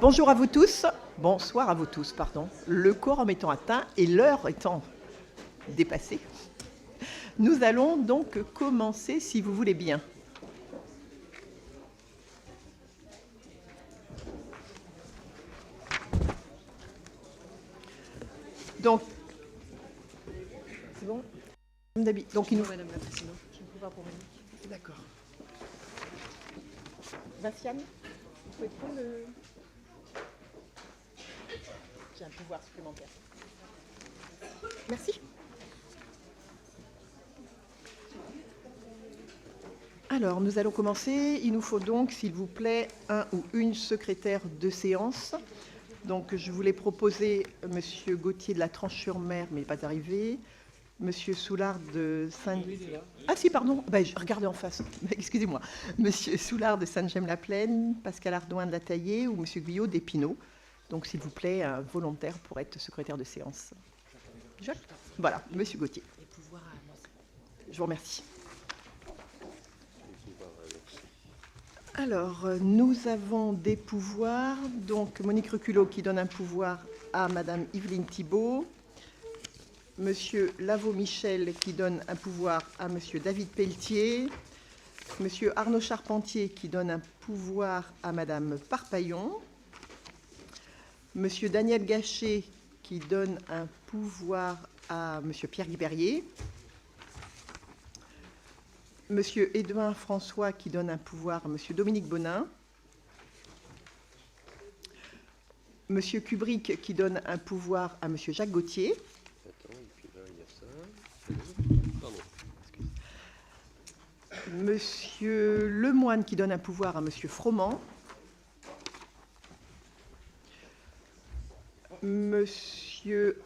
Bonjour à vous tous, bonsoir à vous tous, pardon. Le quorum étant atteint et l'heure étant dépassée, nous allons donc commencer, si vous voulez bien. Donc, c'est bon. Donc, il nous... Madame la Présidente, je ne peux pas pour Monique. D'accord. Vinciane, vous pouvez prendre le... J'ai un pouvoir supplémentaire. Merci. Alors, nous allons commencer. Il nous faut donc, s'il vous plaît, un ou une secrétaire de séance. Donc, je voulais proposer Monsieur Gauthier de la Tranche-sur-Mer, mais il n'est pas arrivé. Monsieur Soulard de Saint... Ah si, pardon, regardez en face, excusez-moi. Monsieur Soulard de Sainte-Gemme-la-Plaine, Pascal Ardouin de la Taillée ou Monsieur Guyot d'Épinot. Donc, s'il vous plaît, un volontaire pour être secrétaire de séance. Voilà, Monsieur Gauthier. Je vous remercie. Alors, nous avons des pouvoirs. Donc, Monique Reculot qui donne un pouvoir à Madame Yveline Thibault. Monsieur Lavaux-Michel qui donne un pouvoir à Monsieur David Pelletier. Monsieur Arnaud Charpentier qui donne un pouvoir à Madame Parpaillon. Monsieur Daniel Gachet qui donne un pouvoir à Monsieur Pierre Guiberier. Monsieur Édouard François qui donne un pouvoir à Monsieur Dominique Bonin. Monsieur Kubrick qui donne un pouvoir à Monsieur Jacques Gauthier. Monsieur Lemoine qui donne un pouvoir à Monsieur Froment. Monsieur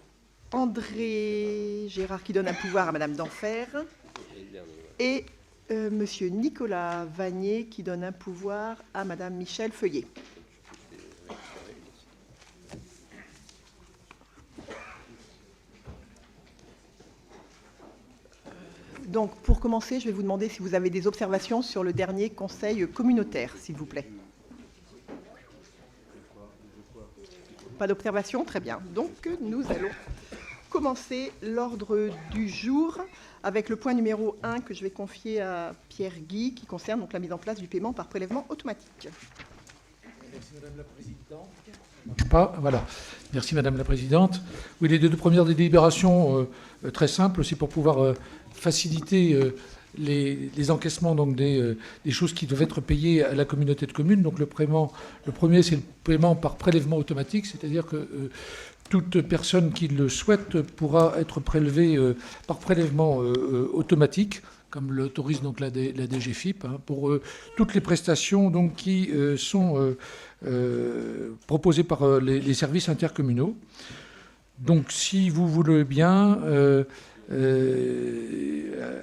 André Gérard qui donne un pouvoir à Madame d'Enfer. Et Monsieur Nicolas Vanier qui donne un pouvoir à Madame Michel Feuillet. Donc, pour commencer, je vais vous demander si vous avez des observations sur le dernier conseil communautaire, s'il vous plaît. Pas d'observation? Très bien. Donc, nous allons commencer l'ordre du jour avec le point numéro 1 que je vais confier à Pierre Guy, qui concerne donc la mise en place du paiement par prélèvement automatique. Merci Madame la Présidente. Voilà. Merci Madame la Présidente. Oui, les deux premières délibérations, très simples, c'est pour pouvoir faciliter les encaissements donc des choses qui doivent être payées à la communauté de communes. Donc le premier, c'est le paiement par prélèvement automatique, c'est-à-dire que toute personne qui le souhaite pourra être prélevée par prélèvement automatique, comme l'autorise donc la DGFiP, pour toutes les prestations donc, qui sont proposées par les services intercommunaux. Donc, si vous voulez bien,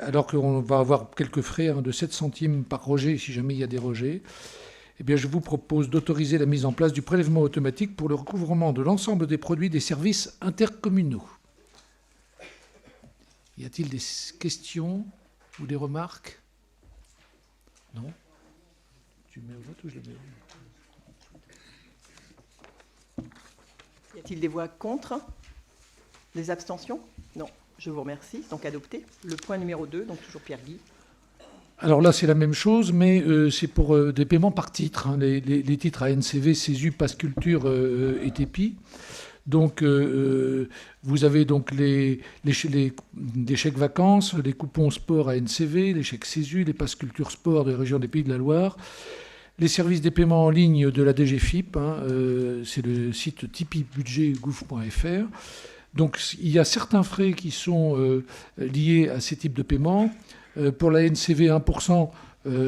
alors qu'on va avoir quelques frais de 7 centimes par rejet, si jamais il y a des rejets, eh bien, je vous propose d'autoriser la mise en place du prélèvement automatique pour le recouvrement de l'ensemble des produits des services intercommunaux. Y a-t-il des questions ou des remarques? Non? Tu mets au vote ou je le mets? Y a-t-il des voix contre? Des abstentions? Non. Je vous remercie. Donc adopté. Le point numéro 2, donc toujours Pierre Guy. Alors là, c'est la même chose, mais c'est pour des paiements par titre. Les titres ANCV, CESU, Pass Culture et TEPI. Donc, vous avez donc les chèques vacances, les coupons sport ANCV, les chèques CESU, les Pass Culture Sport des régions des Pays de la Loire, les services des paiements en ligne de la DGFiP, c'est le site tipibudget.gouv.fr. Donc, il y a certains frais qui sont liés à ces types de paiements. Pour la NCV, 1%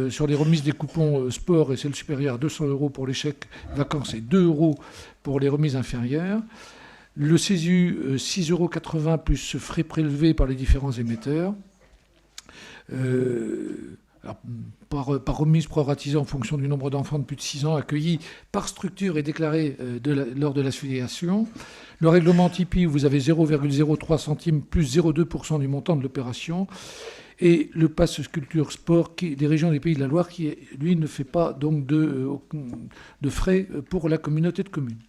sur les remises des coupons sport et celle supérieure à 200 € pour les chèques vacances et 2 € pour les remises inférieures. Le CESU, 6,80 € plus frais prélevés par les différents émetteurs. Alors, par remise proratisée en fonction du nombre d'enfants de plus de 6 ans accueillis par structure et déclarés lors de l'affiliation. Le règlement Tipeee, vous avez 0,03 centimes plus 0,2% du montant de l'opération. et le pass culture sport des régions des Pays de la Loire, qui, lui, ne fait pas donc de frais pour la communauté de communes.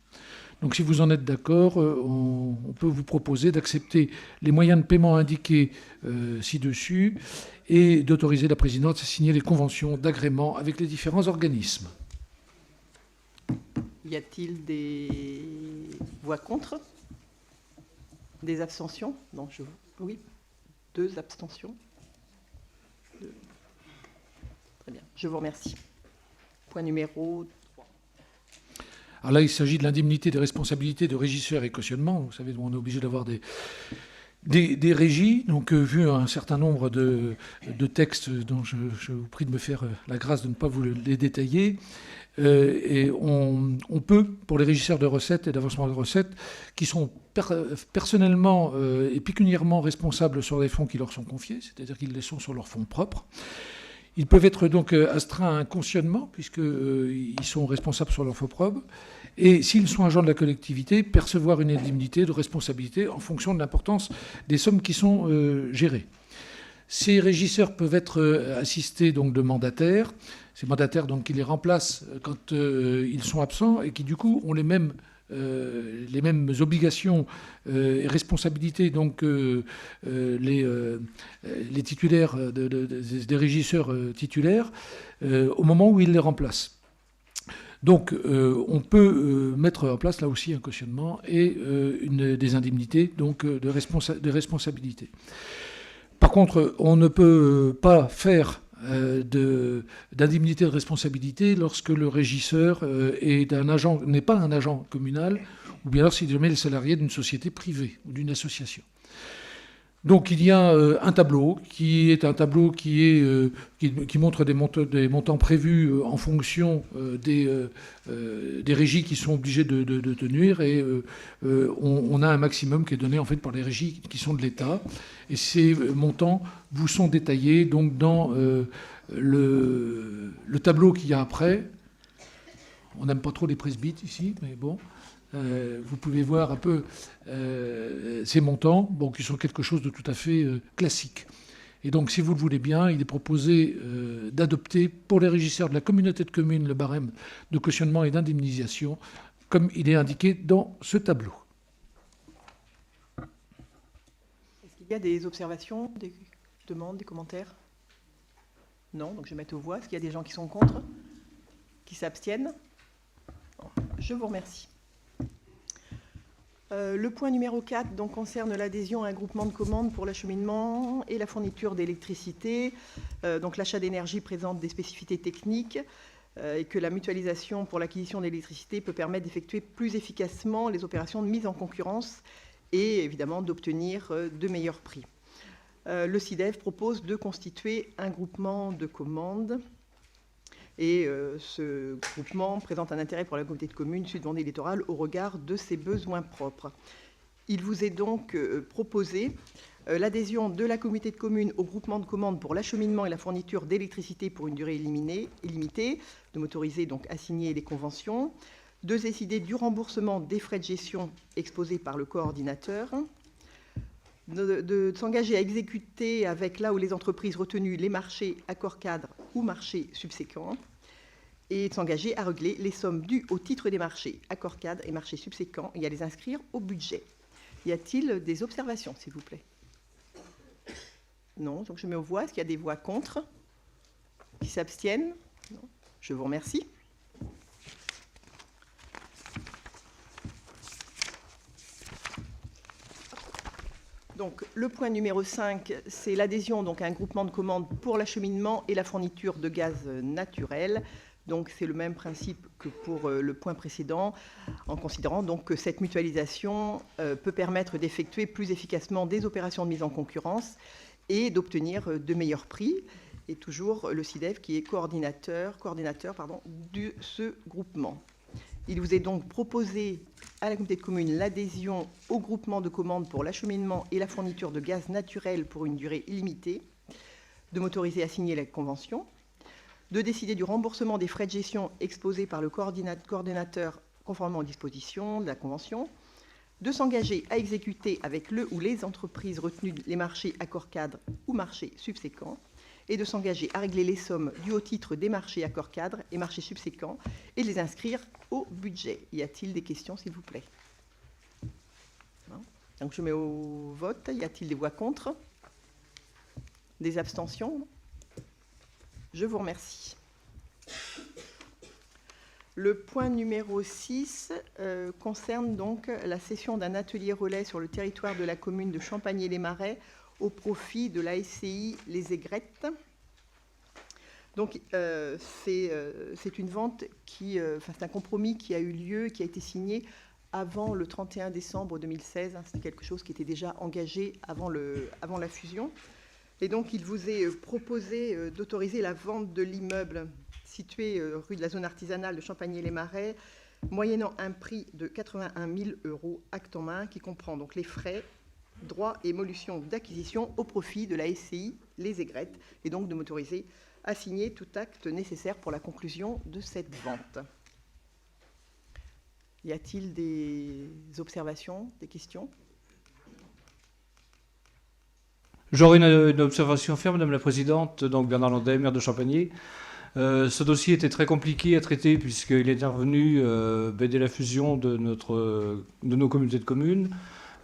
Donc si vous en êtes d'accord, on peut vous proposer d'accepter les moyens de paiement indiqués ci-dessus et d'autoriser la présidente à signer les conventions d'agrément avec les différents organismes. Y a-t-il des voix contre? Des abstentions? Non, oui, 2 abstentions. 2. Très bien, je vous remercie. Point numéro 3. Alors là, il s'agit de l'indemnité des responsabilités de régisseurs et cautionnement. Vous savez, on est obligé d'avoir des régies. Donc, vu un certain nombre de textes dont je vous prie de me faire la grâce de ne pas vous les détailler, et on peut, pour les régisseurs de recettes et d'avancement de recettes, qui sont personnellement et pécuniairement responsables sur les fonds qui leur sont confiés, c'est-à-dire qu'ils les sont sur leurs fonds propres, ils peuvent être donc astreints à un cautionnement, puisqu'ils sont responsables sur leurs fonds propres, et s'ils sont agents de la collectivité, percevoir une indemnité de responsabilité en fonction de l'importance des sommes qui sont gérées. Ces régisseurs peuvent être assistés donc de mandataires. Ces mandataires donc, qui les remplacent quand ils sont absents et qui du coup ont les mêmes obligations et responsabilités donc les titulaires des régisseurs titulaires au moment où ils les remplacent. Donc on peut mettre en place là aussi un cautionnement et des indemnités donc de responsabilité. Par contre, on ne peut pas faire d'indemnité de responsabilité lorsque le régisseur n'est pas un agent communal, ou bien alors s'il est le salarié d'une société privée ou d'une association. Donc il y a un tableau qui montre des montants prévus en fonction des régies qui sont obligées de tenir, et on a un maximum qui est donné en fait par les régies qui sont de l'État, et ces montants vous sont détaillés donc dans le tableau qu'il y a après. On n'aime pas trop les presbytes ici, mais bon. Vous pouvez voir un peu ces montants, bon, qui sont quelque chose de tout à fait classique. Et donc, si vous le voulez bien, il est proposé d'adopter pour les régisseurs de la communauté de communes le barème de cautionnement et d'indemnisation, comme il est indiqué dans ce tableau. Est-ce qu'il y a des observations, des demandes, des commentaires? Non, donc je vais mettre aux voix. Est-ce qu'il y a des gens qui sont contre, qui s'abstiennent? Je vous remercie. Le point numéro 4 donc, concerne l'adhésion à un groupement de commandes pour l'acheminement et la fourniture d'électricité. Donc l'achat d'énergie présente des spécificités techniques et que la mutualisation pour l'acquisition d'électricité peut permettre d'effectuer plus efficacement les opérations de mise en concurrence et évidemment d'obtenir de meilleurs prix. Le SIDEF propose de constituer un groupement de commandes. Et ce groupement présente un intérêt pour la communauté de communes Sud-Vendée littorale au regard de ses besoins propres. Il vous est donc proposé l'adhésion de la communauté de communes au groupement de commandes pour l'acheminement et la fourniture d'électricité pour une durée illimitée, de m'autoriser donc à signer les conventions, de décider du remboursement des frais de gestion exposés par le coordinateur, de s'engager à exécuter avec là où les entreprises retenues les marchés accords cadres ou marchés subséquents, et de s'engager à régler les sommes dues au titre des marchés accords cadres et marchés subséquents et à les inscrire au budget. Y a-t-il des observations, s'il vous plaît? Non, donc je mets aux voix. Est-ce qu'il y a des voix contre? Qui s'abstiennent? Non. Je vous remercie. Donc, le point numéro 5, c'est l'adhésion donc, à un groupement de commandes pour l'acheminement et la fourniture de gaz naturel. Donc, c'est le même principe que pour le point précédent, en considérant donc, que cette mutualisation peut permettre d'effectuer plus efficacement des opérations de mise en concurrence et d'obtenir de meilleurs prix. Et toujours le SIDEF qui est coordinateur de ce groupement. Il vous est donc proposé à la communauté de communes l'adhésion au groupement de commandes pour l'acheminement et la fourniture de gaz naturel pour une durée illimitée, de m'autoriser à signer la convention, de décider du remboursement des frais de gestion exposés par le coordinateur conformément aux dispositions de la convention, de s'engager à exécuter avec le ou les entreprises retenues les marchés accords cadres ou marchés subséquents, et de s'engager à régler les sommes dues au titre des marchés accords cadres et marchés subséquents et de les inscrire au budget. Y a-t-il des questions, s'il vous plaît? Non. Donc je mets au vote. Y a-t-il des voix contre? Des abstentions? Je vous remercie. Le point numéro 6 concerne donc la cession d'un atelier relais sur le territoire de la commune de Champagné-les-Marais au profit de la SCI Les Aigrettes. Donc, c'est une vente qui, c'est un compromis qui a eu lieu, qui a été signé avant le 31 décembre 2016. C'était quelque chose qui était déjà engagé avant la fusion. Et donc, il vous est proposé d'autoriser la vente de l'immeuble situé rue de la zone artisanale de Champagné-les-Marais, moyennant un prix de 81 000 € acte en main, qui comprend donc les frais, droits et émolutions d'acquisition au profit de la SCI Les Aigrettes, et donc de m'autoriser à signer tout acte nécessaire pour la conclusion de cette vente. Y a-t-il des observations, des questions? J'aurais une observation ferme, Madame la Présidente. Donc Bernard Landais, maire de Champagné. Ce dossier était très compliqué à traiter puisqu'il est intervenu dès la fusion de nos communautés de communes.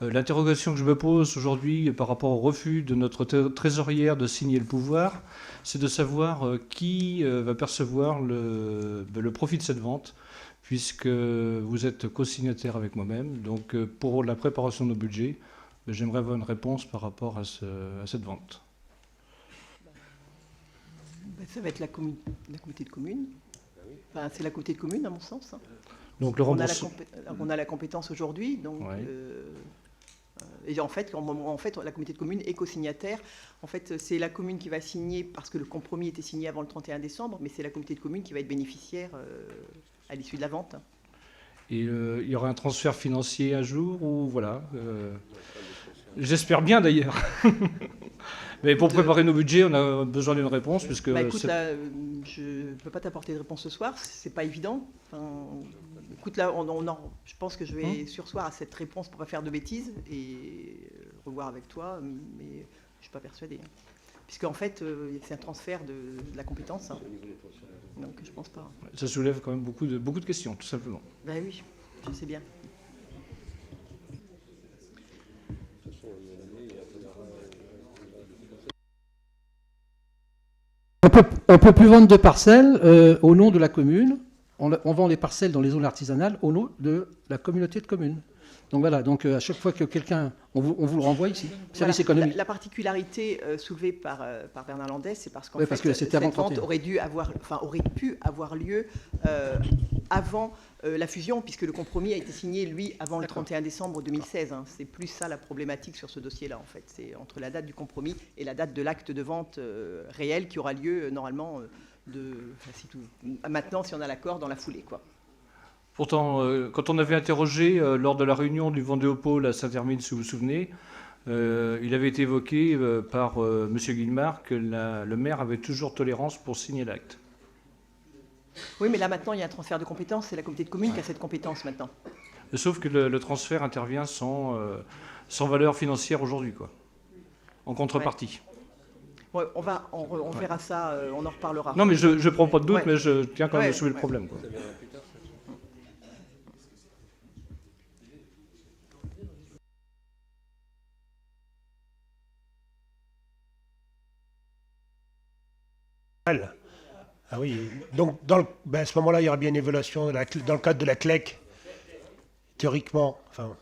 L'interrogation que je me pose aujourd'hui par rapport au refus de notre trésorière de signer le pouvoir, c'est de savoir qui va percevoir le profit de cette vente, puisque vous êtes co-signataire avec moi-même. Donc pour la préparation de nos budgets, j'aimerais avoir une réponse par rapport à cette vente. Ça va être la communauté de communes. Enfin, c'est la communauté de communes, à mon sens. Donc le on a la compétence aujourd'hui. Donc, ouais. Et en fait, la communauté de communes est co-signataire. En fait, c'est la commune qui va signer, parce que le compromis était signé avant le 31 décembre, mais c'est la communauté de communes qui va être bénéficiaire à l'issue de la vente. Et il y aura un transfert financier un jour ou voilà. J'espère bien d'ailleurs. Mais pour préparer nos budgets, on a besoin d'une réponse. Puisque écoute, là, je ne peux pas t'apporter de réponse ce soir, c'est pas évident. Enfin, écoute, là, je pense que je vais sursoir à cette réponse pour ne pas faire de bêtises et revoir avec toi, mais je ne suis pas persuadée. Puisqu'en fait, c'est un transfert de la compétence. Hein. Donc je ne pense pas. Ça soulève quand même beaucoup de questions, tout simplement. Ben oui, je sais bien. On ne peut plus vendre de parcelles au nom de la commune. On vend les parcelles dans les zones artisanales au nom de la communauté de communes. Donc voilà, donc à chaque fois que quelqu'un, on vous le renvoie ici, service économique. La particularité soulevée par Bernard Landais, c'est parce qu'en parce que cette vente aurait pu avoir lieu avant la fusion, puisque le compromis a été signé, lui, avant le 31 décembre 2016. Hein. C'est plus ça la problématique sur ce dossier-là, en fait. C'est entre la date du compromis et la date de l'acte de vente réel qui aura lieu, normalement, maintenant, si on a l'accord, dans la foulée, quoi. Pourtant, quand on avait interrogé lors de la réunion du Vendéopole à Saint-Hermine, si vous vous souvenez, il avait été évoqué par M. Guillemard que le maire avait toujours tolérance pour signer l'acte. Oui, mais là maintenant, il y a un transfert de compétences. C'est la communauté de communes qui a cette compétence maintenant. Sauf que le transfert intervient sans valeur financière aujourd'hui, quoi, en contrepartie. Ouais, on verra ça, on en reparlera. Non, mais je ne prends pas de doute, mais je tiens quand même à soulever le problème, quoi. Ah oui, donc à ce moment-là, il y aura bien une évaluation dans le cadre de la CLEC, théoriquement. Enfin,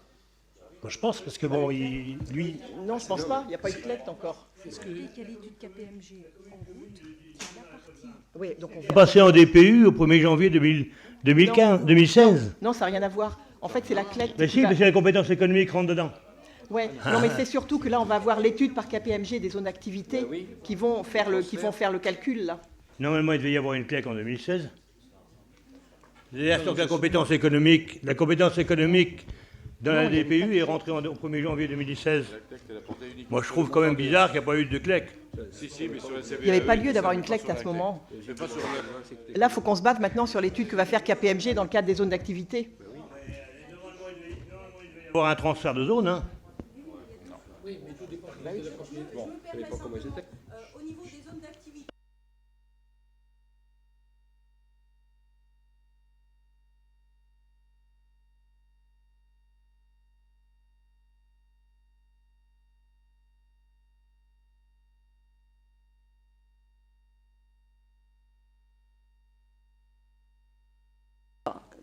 moi je pense, parce que bon, lui... Non, je pense pas, il n'y a pas eu de CLEC encore. Est-ce qu'il y a l'étude KPMG en route, qui est la partie... Oui, donc on Passer en DPU au 1er janvier 2016. Non, ça n'a rien à voir. En fait, c'est la CLEC... Mais si, parce que la compétence économique rentre dedans. Ouais. Non, mais c'est surtout que là, on va avoir l'étude par KPMG des zones d'activité qui vont faire le calcul, là. Normalement, il devait y avoir une CLEC en 2016. C'est-à-dire que la compétence économique dans la DPU est rentrée au 1er janvier 2016. Moi, je trouve quand même bizarre qu'il n'y a pas eu de CLEC. Il n'y avait pas lieu d'avoir une CLEC à ce moment. Là, il faut qu'on se batte maintenant sur l'étude que va faire KPMG dans le cadre des zones d'activité. avoir un transfert de zone, hein. Au niveau des zones d'activité.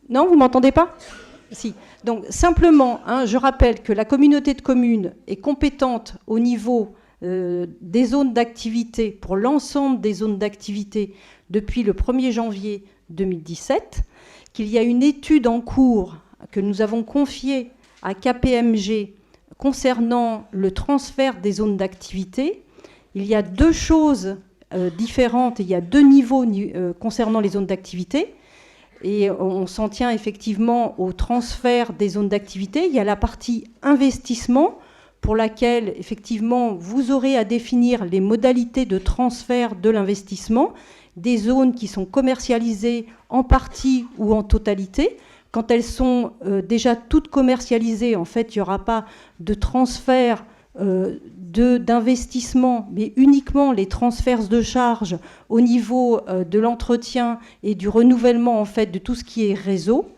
Non, vous m'entendez pas? Si. Donc simplement, hein, je rappelle que la communauté de communes est compétente au niveau des zones d'activité, pour l'ensemble des zones d'activité, depuis le 1er janvier 2017, qu'il y a une étude en cours que nous avons confiée à KPMG concernant le transfert des zones d'activité. Il y a deux choses différentes, il y a deux niveaux concernant les zones d'activité. Et on s'en tient effectivement au transfert des zones d'activité. Il y a la partie investissement, pour laquelle effectivement vous aurez à définir les modalités de transfert de l'investissement, des zones qui sont commercialisées en partie ou en totalité. Quand elles sont déjà toutes commercialisées, en fait, il n'y aura pas de transfert d'investissement, mais uniquement les transferts de charges au niveau de l'entretien et du renouvellement en fait de tout ce qui est réseau.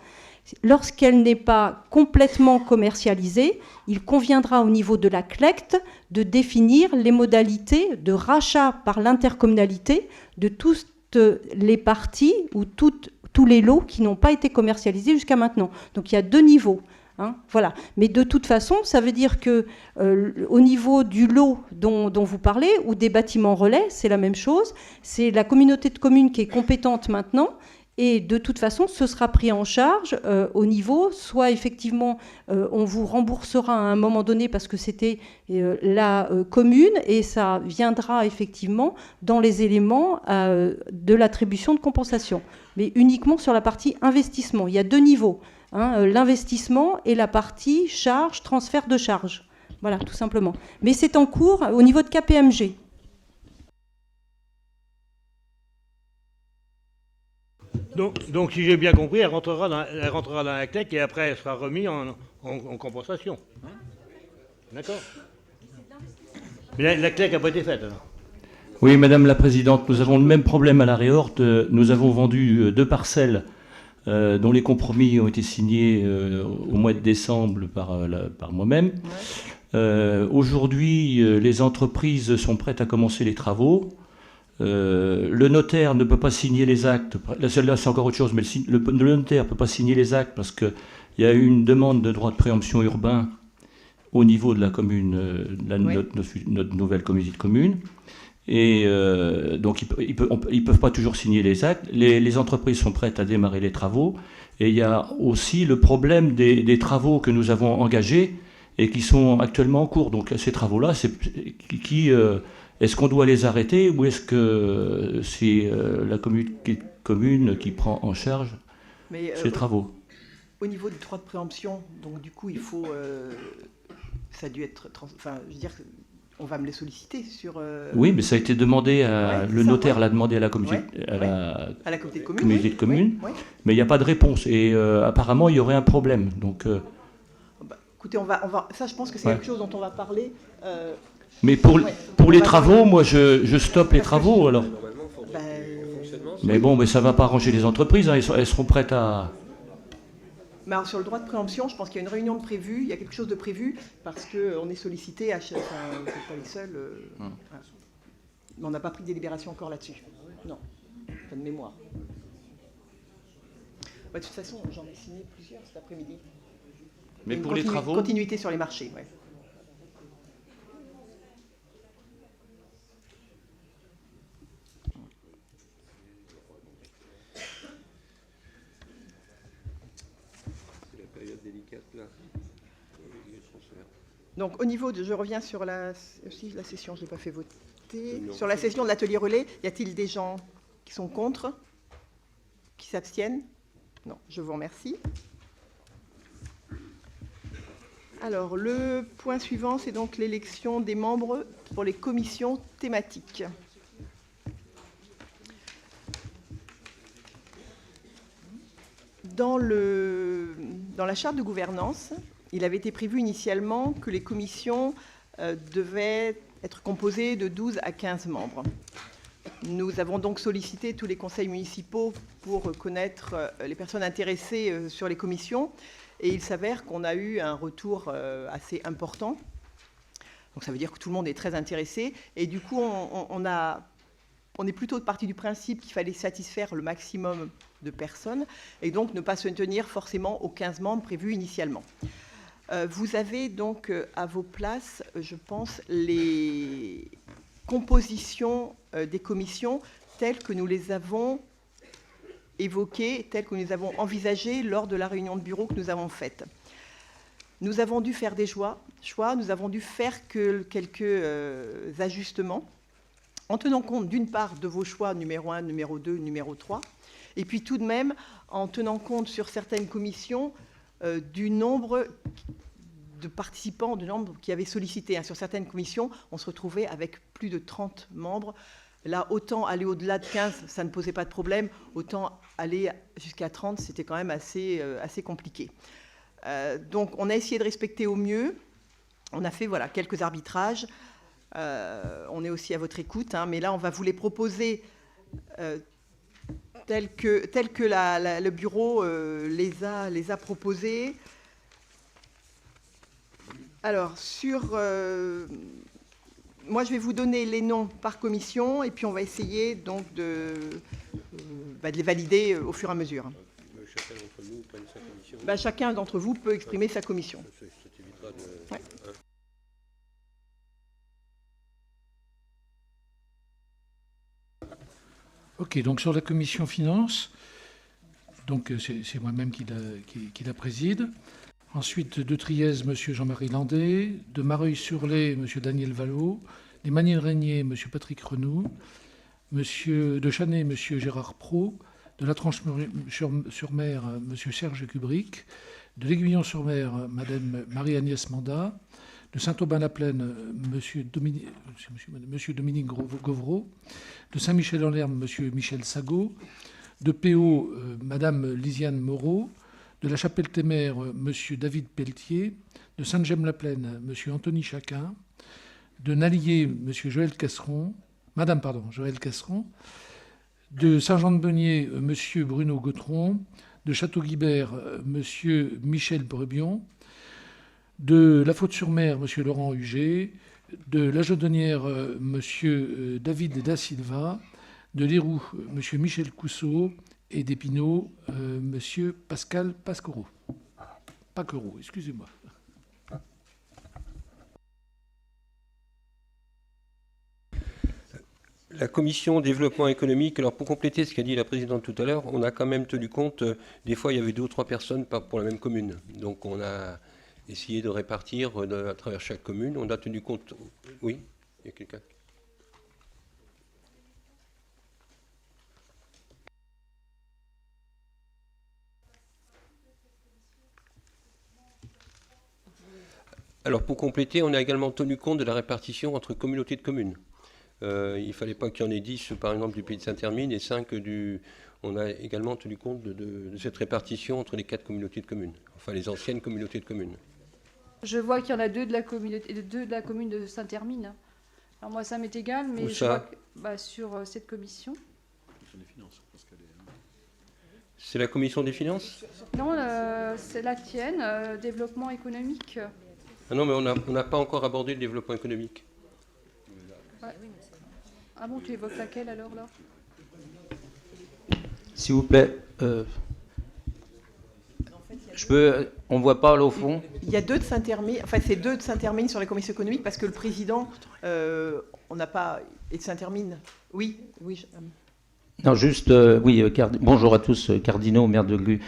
Lorsqu'elle n'est pas complètement commercialisée, il conviendra au niveau de la CLECT de définir les modalités de rachat par l'intercommunalité de toutes les parties ou tous les lots qui n'ont pas été commercialisés jusqu'à maintenant. Donc il y a deux niveaux. Hein, voilà. Mais de toute façon, ça veut dire que au niveau du lot dont vous parlez, ou des bâtiments relais, c'est la même chose. C'est la communauté de communes qui est compétente maintenant. Et de toute façon, ce sera pris en charge au niveau, soit effectivement, on vous remboursera à un moment donné parce que c'était la commune, et ça viendra effectivement dans les éléments de l'attribution de compensation. Mais uniquement sur la partie investissement. Il y a deux niveaux. Hein, l'investissement et la partie charge, transfert de charge. Voilà, tout simplement. Mais c'est en cours au niveau de KPMG. Donc, si j'ai bien compris, elle rentrera dans la CLEC et après, elle sera remise en compensation. Hein, d'accord. Mais la CLEC n'a pas été faite, alors. Oui, Madame la Présidente, nous avons le même problème à la Réorte. Nous avons vendu 2 parcelles dont les compromis ont été signés au mois de décembre par moi-même. Ouais. Aujourd'hui, les entreprises sont prêtes à commencer les travaux. Le notaire ne peut pas signer les actes. Celle-là, c'est encore autre chose, mais le notaire ne peut pas signer les actes parce qu'il y a eu une demande de droit de préemption urbain au niveau de la commune, notre nouvelle communauté de communes. Et donc, ils ne peuvent pas toujours signer les actes. Les entreprises sont prêtes à démarrer les travaux. Et il y a aussi le problème des travaux que nous avons engagés et qui sont actuellement en cours. Donc, ces travaux-là, est-ce qu'on doit les arrêter ou est-ce que c'est la commune qui prend en charge ces travaux? Au niveau du droit de préemption, donc du coup, il faut... ça a dû être... je veux dire... On va me les solliciter sur... Oui, mais ça a été demandé le notaire l'a demandé à la communauté, à la communauté de communes. Communauté de communes, mais il n'y a pas de réponse. Et apparemment, il y aurait un problème. Donc, écoutez, ça, je pense que c'est quelque chose dont on va parler. Mais pour les travaux, moi, je stoppe les travaux. Alors. Mais bon, mais ça ne va pas arranger les entreprises. Hein, elles seront prêtes à... Mais alors, sur le droit de préemption, je pense qu'il y a une réunion de prévue, il y a quelque chose de prévu, parce qu'on est sollicité, vous n'êtes pas les seuls. Voilà. Mais on n'a pas pris de délibération encore là-dessus. Non, pas de mémoire. De toute façon, j'en ai signé plusieurs cet après-midi. Mais pour les travaux... Continuité sur les marchés, oui. Donc au niveau je reviens sur la session, je ne l'ai pas fait voter. Sur la session de l'atelier relais, y a-t-il des gens qui sont contre? Qui s'abstiennent? Non, je vous remercie. Alors le point suivant, c'est donc l'élection des membres pour les commissions thématiques. Dans la charte de gouvernance, il avait été prévu initialement que les commissions devaient être composées de 12 à 15 membres. Nous avons donc sollicité tous les conseils municipaux pour connaître les personnes intéressées sur les commissions, et il s'avère qu'on a eu un retour assez important. Donc ça veut dire que tout le monde est très intéressé, et du coup on est plutôt parti du principe qu'il fallait satisfaire le maximum de personnes, et donc ne pas se tenir forcément aux 15 membres prévus initialement. Vous avez donc à vos places, je pense, les compositions des commissions telles que nous les avons évoquées, telles que nous les avons envisagées lors de la réunion de bureau que nous avons faite. Nous avons dû faire des choix, nous avons dû faire quelques ajustements, en tenant compte d'une part de vos choix numéro 1, numéro 2, numéro 3, et puis tout de même en tenant compte sur certaines commissions du nombre de participants, du nombre qui avaient sollicité. Sur certaines commissions, on se retrouvait avec plus de 30 membres. Là, autant aller au-delà de 15, ça ne posait pas de problème, autant aller jusqu'à 30, c'était quand même assez compliqué. Donc on a essayé de respecter au mieux. On a fait quelques arbitrages. On est aussi à votre écoute, mais là on va vous les proposer tels que le bureau les a proposés. Alors moi je vais vous donner les noms par commission, et puis on va essayer donc de les valider au fur et à mesure. Chacun d'entre vous peut exprimer sa commission. Ouais. Ok, donc sur la commission finances, donc c'est moi-même qui la préside. Ensuite, de Trièze, M. Jean-Marie Landé. De Mareuil-sur-Lay, M. Daniel Vallot. Des Magny-Régnier, M. Patrick Renoux. De Chanay, M. Gérard Pro. De La Tranche-sur-Mer, M. Serge Kubrick. De l'Aiguillon-sur-Mer, Mme Marie-Agnès Mandat. De Saint-Aubin-la-Plaine, M. Dominique Gauvreau. De Saint-Michel-en-Lerme, M. Michel Sagot. De Péau, Mme Lisiane Moreau. De la Chapelle-Témère, M. David Pelletier. De Sainte-Gemme-la-Plaine, M. Anthony Chacun. De Nallier, M. Joël Casseron. Madame Joël Casseron. De Saint-Jean-de-Beugnier, M. Bruno Gautron. De Château-Guibert, M. Michel Brebion. De La Faute-sur-Mer, M. Laurent Huget. De La Jodonnière, M. David Da Silva. De Léroux, M. Michel Cousseau. Et d'Épinot, M. Pascal Pasquereau. Paquereau, excusez-moi. La commission développement économique, alors pour compléter ce qu'a dit la présidente tout à l'heure, on a quand même tenu compte, des fois il y avait 2 ou 3 personnes pour la même commune. Donc on a essayé de répartir à travers chaque commune. On a tenu compte... Oui, il y a quelqu'un. Alors pour compléter, on a également tenu compte de la répartition entre communautés de communes. Il ne fallait pas qu'il y en ait 10 par exemple du Pays de Saint-Hermine et 5 du... On a également tenu compte de cette répartition entre les 4 communautés de communes, enfin les anciennes communautés de communes. Je vois qu'il y en a 2 de la commune de Saint-Hermine. Alors moi ça m'est égal, mais je vois que, sur cette commission. C'est la commission des finances ? Non, c'est la tienne, développement économique. Ah non, mais on n'a pas encore abordé le développement économique. Ouais. Ah bon, tu évoques laquelle alors là ? S'il vous plaît, on ne voit pas là au fond. Il y a 2 de Saint-Hermine, enfin c'est 2 de Saint-Hermine sur les commissions économiques parce que le président, on n'a pas... Et de Saint-Hermine, oui. Non, juste, bonjour à tous, Cardinaux, maire de Glu.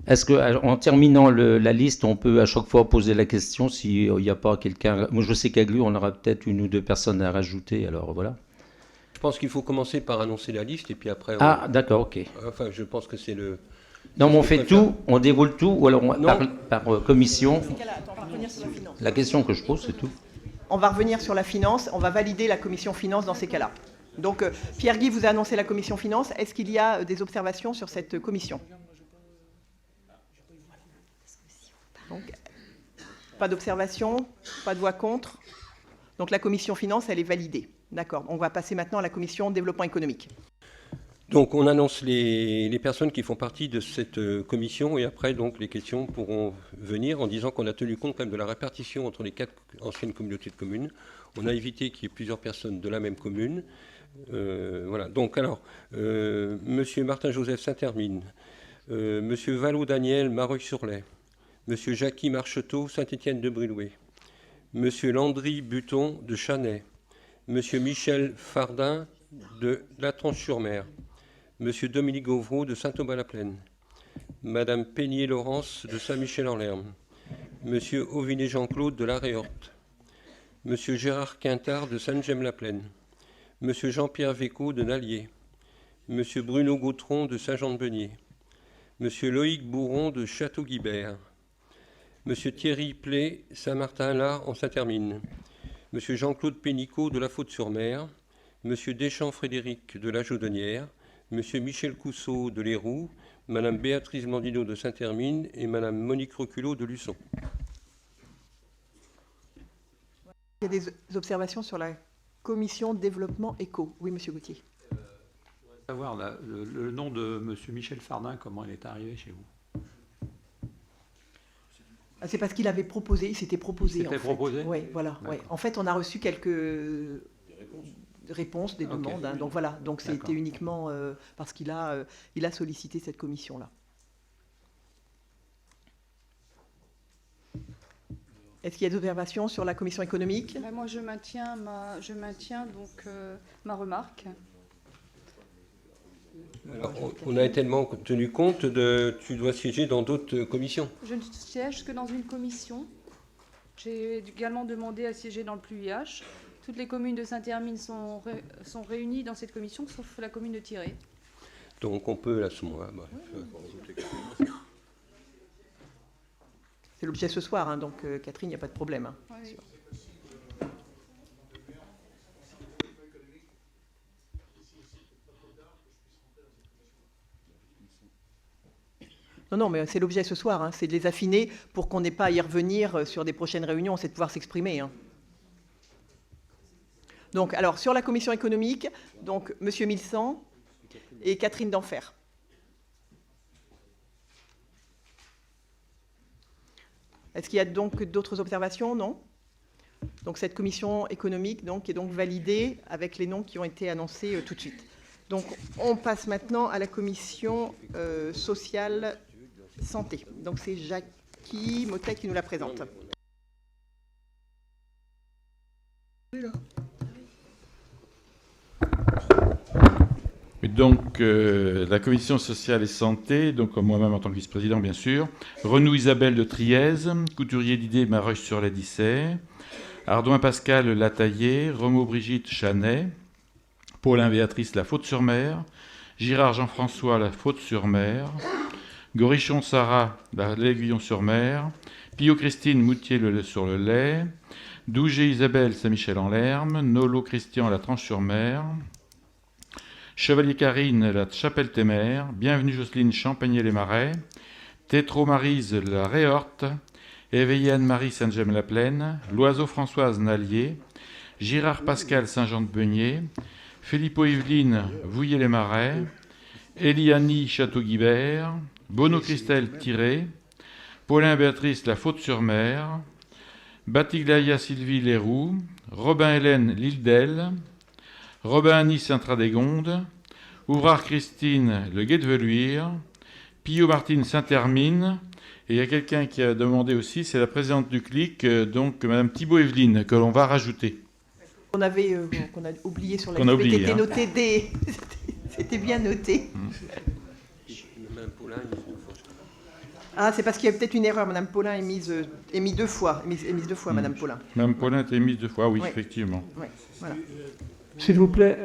Est-ce qu'en terminant la liste, on peut à chaque fois poser la question s'il n'y a pas quelqu'un... Moi, je sais qu'à Glu, on aura peut-être 1 ou 2 personnes à rajouter, alors voilà. Je pense qu'il faut commencer par annoncer la liste et puis après... Ah, d'accord, ok. Enfin, je pense que c'est le... Non, mais on fait tout, on déroule tout, ou alors par commission. Attends, on va revenir sur la finance. La question que je pose, c'est tout. On va revenir sur la finance, on va valider la commission finance dans ces cas-là. Donc, Pierre-Guy vous a annoncé la commission finance. Est-ce qu'il y a des observations sur cette commission ? Donc, Pas d'observation, pas de voix contre. Donc la commission finance, elle est validée. D'accord. On va passer maintenant à la commission développement économique. Donc on annonce les personnes qui font partie de cette commission et après donc les questions pourront venir en disant qu'on a tenu compte quand même de la répartition entre les 4 anciennes communautés de communes. On a évité qu'il y ait plusieurs personnes de la même commune. Voilà. Donc alors, Monsieur Martin-Joseph Saint-Hermine, Monsieur Vallot-Daniel Mareuil-sur-Lay, Monsieur Jackie Marcheteau Saint-Étienne-de-Brilouet, Monsieur Landry Buton de Chanay, Monsieur Michel Fardin de La Tranche-sur-Mer, Monsieur Dominique Gauvreau de Saint-Aubin-la-Plaine, Madame Peigné-Laurence de Saint-Michel-en-Lerme, Monsieur Auvinet Jean-Claude de La Réorte, Monsieur Gérard Quintard de Sainte-Gemme-la-Plaine, Monsieur Jean-Pierre Véco de Nallier, Monsieur Bruno Gautron de Saint-Jean-de-Beugnier, Monsieur Loïc Bourron de Château-Guibert, Monsieur Thierry Play, Saint-Martin-Las en Saint-Hermine, Monsieur Jean-Claude Pénicaud de La Faute-sur-Mer, Monsieur Deschamps Frédéric de La Jaudonnière, Monsieur Michel Cousseau de Léroux, Madame Béatrice Mandino de Saint-Hermine et Madame Monique Reculot de Luçon. Il y a des observations sur la commission développement éco. Oui, Monsieur Gauthier. Je voudrais savoir le nom de Monsieur Michel Fardin, comment il est arrivé chez vous? C'est parce qu'il avait proposé, il s'était proposé. Il s'était proposé. Oui, voilà. Ouais. En fait, on a reçu quelques réponses, des demandes. Hein, donc voilà, donc c'était uniquement parce qu'il a sollicité cette commission-là. Est-ce qu'il y a des observations sur la commission économique? Moi, je maintiens donc ma remarque. Alors, on a tellement tenu compte de... Tu dois siéger dans d'autres commissions. Je ne siège que dans une commission. J'ai également demandé à siéger dans le PLUIH. Toutes les communes de Saint-Hermine sont réunies dans cette commission, sauf la commune de Tiré. Donc on peut, à ce moment-là... C'est l'objet ce soir, hein, donc Catherine, il n'y a pas de problème. Hein. Oui. Non, mais c'est l'objet ce soir, hein, c'est de les affiner pour qu'on n'ait pas à y revenir sur des prochaines réunions, c'est de pouvoir s'exprimer. Hein. Donc, alors, sur la commission économique, donc, Monsieur Milsan et Catherine Denfer. Est-ce qu'il y a donc d'autres observations? Non. Donc, cette commission économique donc, est donc validée avec les noms qui ont été annoncés tout de suite. Donc, on passe maintenant à la commission sociale santé. Donc, c'est Jackie Motet qui nous la présente. Et donc, la commission sociale et santé, donc moi-même en tant que vice-président, bien sûr, Renou Isabelle de Trièze, Couturier Didier Mareuil-sur-la-Dissay, Ardouin Pascal Lataillé, Remo Brigitte Chanet, Paulin Béatrice La Faute-sur-Mer, Girard Jean-François La Faute-sur-Mer, Gorichon Sarah l'Aiguillon-sur-Mer, Pio Christine Moutier-sur-le-Lay, Douget Isabelle Saint-Michel-en-Lerme, Nolo Christian La Tranche-sur-Mer, Chevalier Karine La Chapelle-Témère, Bienvenue Jocelyne Champagné-les-Marais, Tétro Maryse La Réorte, Éveillé Anne-Marie Sainte-Gemme-la-Plaine, Loiseau Françoise Nallier, Girard Pascal Saint-Jean-de-Beugnier, Filippo Yveline Vouillé-les-Marais, Eliani Château-Guibert, Bono Christelle Tiré, Paulin Béatrice La Faute-sur-Mer, Batiglaya Sylvie Léroux, Robin Hélène L'Île-d'Elle, Robin Annie Saint-Radégonde, Ouvrard Christine Le Guet-de-Veluire, Pio Martine Saint-Hermine, et il y a quelqu'un qui a demandé aussi, c'est la présidente du CLIC, donc Madame Thibault-Evelyne, que l'on va rajouter. On avait qu'on a oublié sur la liste, mais c'était noté c'était bien noté. Ah, c'est parce qu'il y a peut-être une erreur. Madame Paulin est mise deux fois. Madame Paulin. Madame Paulin a été mise 2 fois, oui, ouais. Effectivement. Ouais, voilà. S'il vous plaît,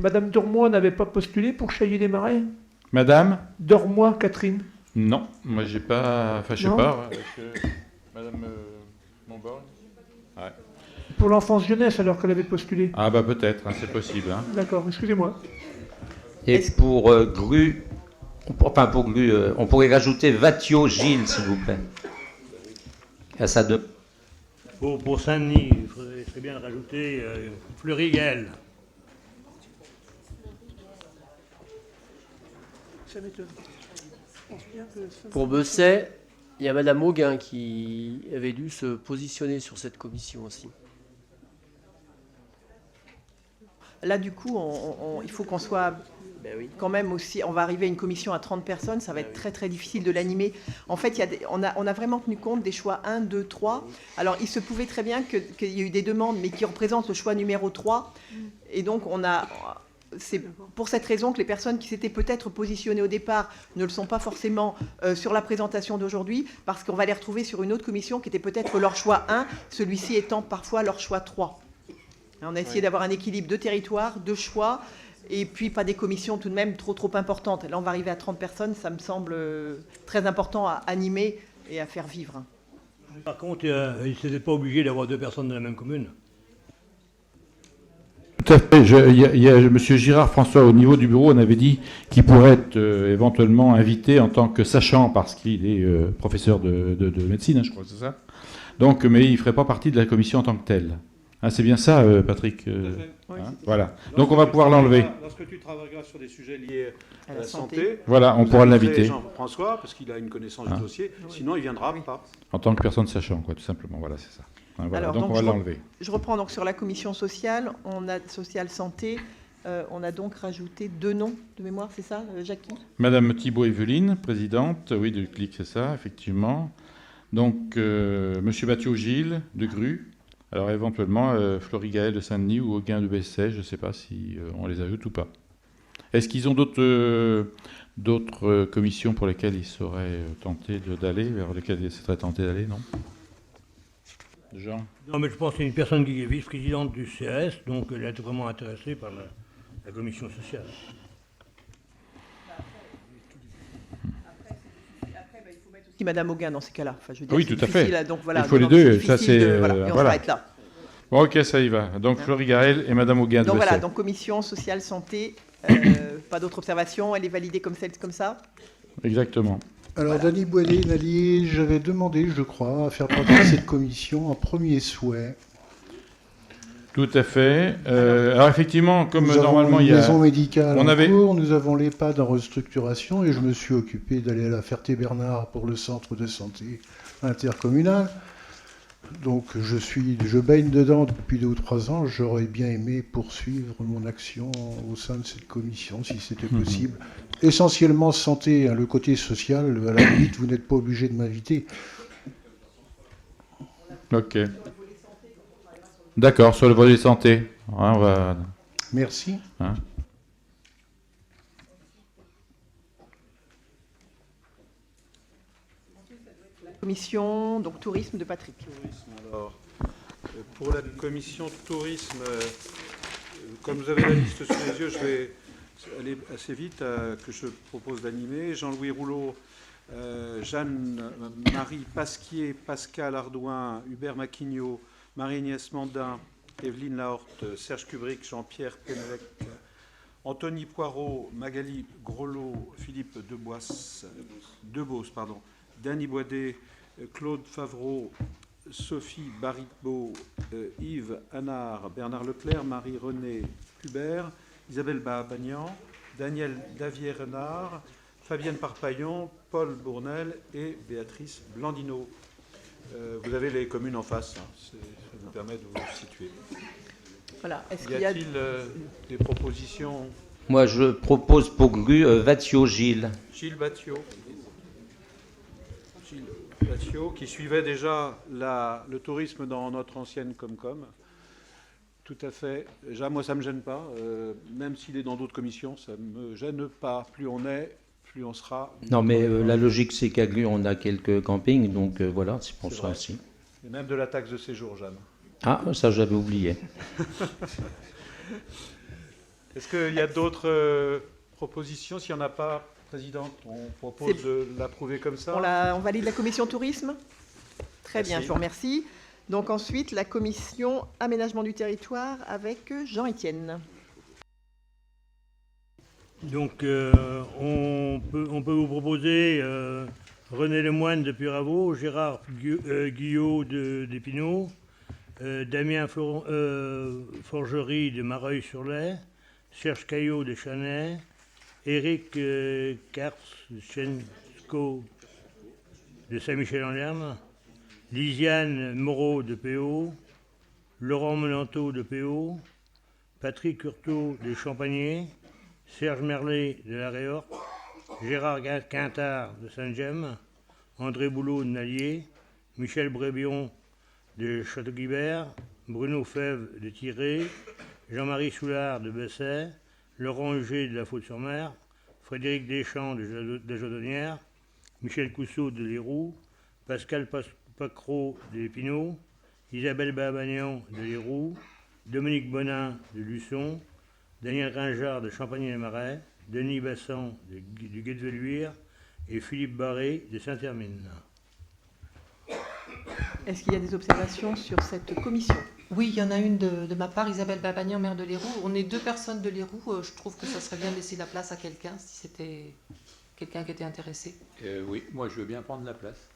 Madame Dormois n'avait pas postulé pour Chailly-les-Marais? Madame Dormois, Catherine? Non, moi j'ai pas... Enfin, je sais pas. Madame Montborn ouais. Pour l'enfance jeunesse, alors qu'elle avait postulé? Ah bah peut-être, hein, c'est possible. Hein. D'accord, excusez-moi. Et pour Glu... Enfin, pour Glu, on pourrait rajouter Vatio Gilles, s'il vous plaît. À ça de... Pour Saint-Denis, il faudrait très bien rajouter Fleury-Gaël. Pour Besset, il y a Madame Auguin qui avait dû se positionner sur cette commission aussi. Là, du coup, il faut qu'on soit quand même aussi... On va arriver à une commission à 30 personnes, ça va être très, très difficile de l'animer. En fait, on a vraiment tenu compte des choix 1, 2, 3. Alors, il se pouvait très bien qu'il y ait eu des demandes, mais qui représentent le choix numéro 3. Et donc, c'est pour cette raison que les personnes qui s'étaient peut-être positionnées au départ ne le sont pas forcément sur la présentation d'aujourd'hui, parce qu'on va les retrouver sur une autre commission qui était peut-être leur choix 1, celui-ci étant parfois leur choix 3. On a essayé d'avoir un équilibre de territoire, de choix, et puis pas des commissions tout de même trop importantes. Là, on va arriver à 30 personnes, ça me semble très important à animer et à faire vivre. Par contre, ils n'étaient pas obligés d'avoir 2 personnes de la même commune. Tout à fait. Il y a M. Girard François, au niveau du bureau, on avait dit qu'il pourrait être éventuellement invité en tant que sachant, parce qu'il est professeur de médecine, hein, je crois que c'est ça. Donc, mais il ne ferait pas partie de la commission en tant que telle. Ah, c'est bien ça, Patrick voilà. Donc on va pouvoir l'enlever. Lorsque tu travailleras sur des sujets liés à la santé, voilà, on pourra l'inviter. Jean-François, parce qu'il a une connaissance du dossier, sinon il ne viendra pas. En tant que personne sachant, quoi, tout simplement. Voilà, c'est ça. Voilà. Alors, donc on va l'enlever. Je reprends donc sur la commission sociale. On a sociale santé. On a donc rajouté 2 noms de mémoire, c'est ça, Jackie? Madame Thibault-Evelyne, présidente, oui, de CLIC, c'est ça, effectivement. Donc, Monsieur Bathiot-Gilles, de Grue. Alors, éventuellement, Fleury-Gaël de Saint-Denis ou Auguin de Besset, je ne sais pas si on les ajoute ou pas. Est-ce qu'ils ont d'autres commissions pour lesquelles ils seraient tentés d'aller, vers lesquelles ils seraient tentés d'aller, non? Jean? Non, mais je pense que c'est une personne qui est vice-présidente du CS, donc elle est vraiment intéressée par la commission sociale. Qui Madame Auguin dans ces cas-là. Enfin, je veux dire, oui, tout à fait. Donc, voilà, il faut les deux. Ça, c'est voilà, et on s'arrête là. Bon, ok, ça y va. Donc Fleury-Gaël et Madame Auguin. Donc voilà, donc commission sociale santé. Pas d'autres observations. Elle est validée comme ça. Exactement. Alors, Dany Boillet-Nallier, j'avais demandé, je crois, à faire partie de cette commission en premier souhait. Tout à fait. Alors effectivement, comme nous normalement il y a... une maison médicale en cours, nous avons l'EHPAD en restructuration et je me suis occupé d'aller à la Ferté-Bernard pour le centre de santé intercommunal. Donc je baigne dedans depuis 2 ou 3 ans. J'aurais bien aimé poursuivre mon action au sein de cette commission, si c'était possible. Essentiellement santé, hein, le côté social, à la limite, vous n'êtes pas obligé de m'inviter. Ok. D'accord, sur le volet santé. Hein, on va... Merci. Hein. Commission donc tourisme de Patrick. Alors, pour la commission tourisme, comme vous avez la liste sous les yeux, je vais aller assez vite que je propose d'animer. Jean-Louis Rouleau, Jeanne-Marie Pasquier, Pascal Ardouin, Hubert Maquignot, Marie-Agnès Mandin, Evelyne Lahorte, Serge Kubrick, Jean-Pierre Pénelec, Anthony Poirot, Magali Grolot, Philippe Debos, Dany Boidet, Claude Favreau, Sophie Baribeau, Yves Hanard, Bernard Leclerc, Marie-Renée Hubert, Isabelle Bahagnan, Daniel Davier-Renard, Fabienne Parpaillon, Paul Bournel et Béatrice Blandino. Vous avez les communes en face, hein. Ça vous permet de vous situer. Voilà. Y a-t-il des propositions? Moi, je propose pour Grue Bathiot-Gilles. Gilles Bathiot. Gilles Bathiot, qui suivait déjà le tourisme dans notre ancienne Comcom. Tout à fait. Déjà, moi, ça ne me gêne pas. Même s'il est dans d'autres commissions, ça ne me gêne pas. Plus on est, plus on sera. Non, mais la logique, c'est qu'à Grue, on a quelques campings, donc voilà, c'est pour ça aussi. Et même de la taxe de séjour, Jeanne. Ah, ça, j'avais oublié. Est-ce qu'il y a d'autres propositions? S'il n'y en a pas, Présidente, on propose de l'approuver comme ça. On valide la commission tourisme? Très bien, je vous remercie. Donc ensuite, la commission aménagement du territoire avec Jean-Étienne. Donc on peut vous proposer René Lemoine de Puraveau, Gérard Guyot d'Épinaux, Damien Forgerie de Mareuil-sur-Lay, Serge Caillot de Chanay, Éric Karschenko de Saint-Michel-en-Lerme, Lisiane Moreau de PO, Laurent Menanteau de PO, Patrick Curteau des Champagniers, Serge Merlet de la Réorte, Gérard Quintard de Saint-Gemme, André Boulot de Nallier, Michel Brébion de Château-Guibert, Bruno Fèvre de Tiré, Jean-Marie Soulard de Besset, Laurent Huget de la Faute-sur-Mer, Frédéric Deschamps de la Jodonnière, Michel Cousseau de Léroux, Pascal Pacro de l'Épinot, Isabelle Babagnan de Léroux, Dominique Bonin de Luçon, Daniel Ringard de Champagny-les-Marais, Denis Bassan du Guet-de-Velluire et Philippe Barré de Saint-Hermine. Est-ce qu'il y a des observations sur cette commission? Oui, il y en a une de ma part, Isabelle Babagnan, maire de Léroux. On est 2 personnes de Léroux. Je trouve que ça serait bien de laisser la place à quelqu'un, si c'était quelqu'un qui était intéressé. Oui, moi je veux bien prendre la place.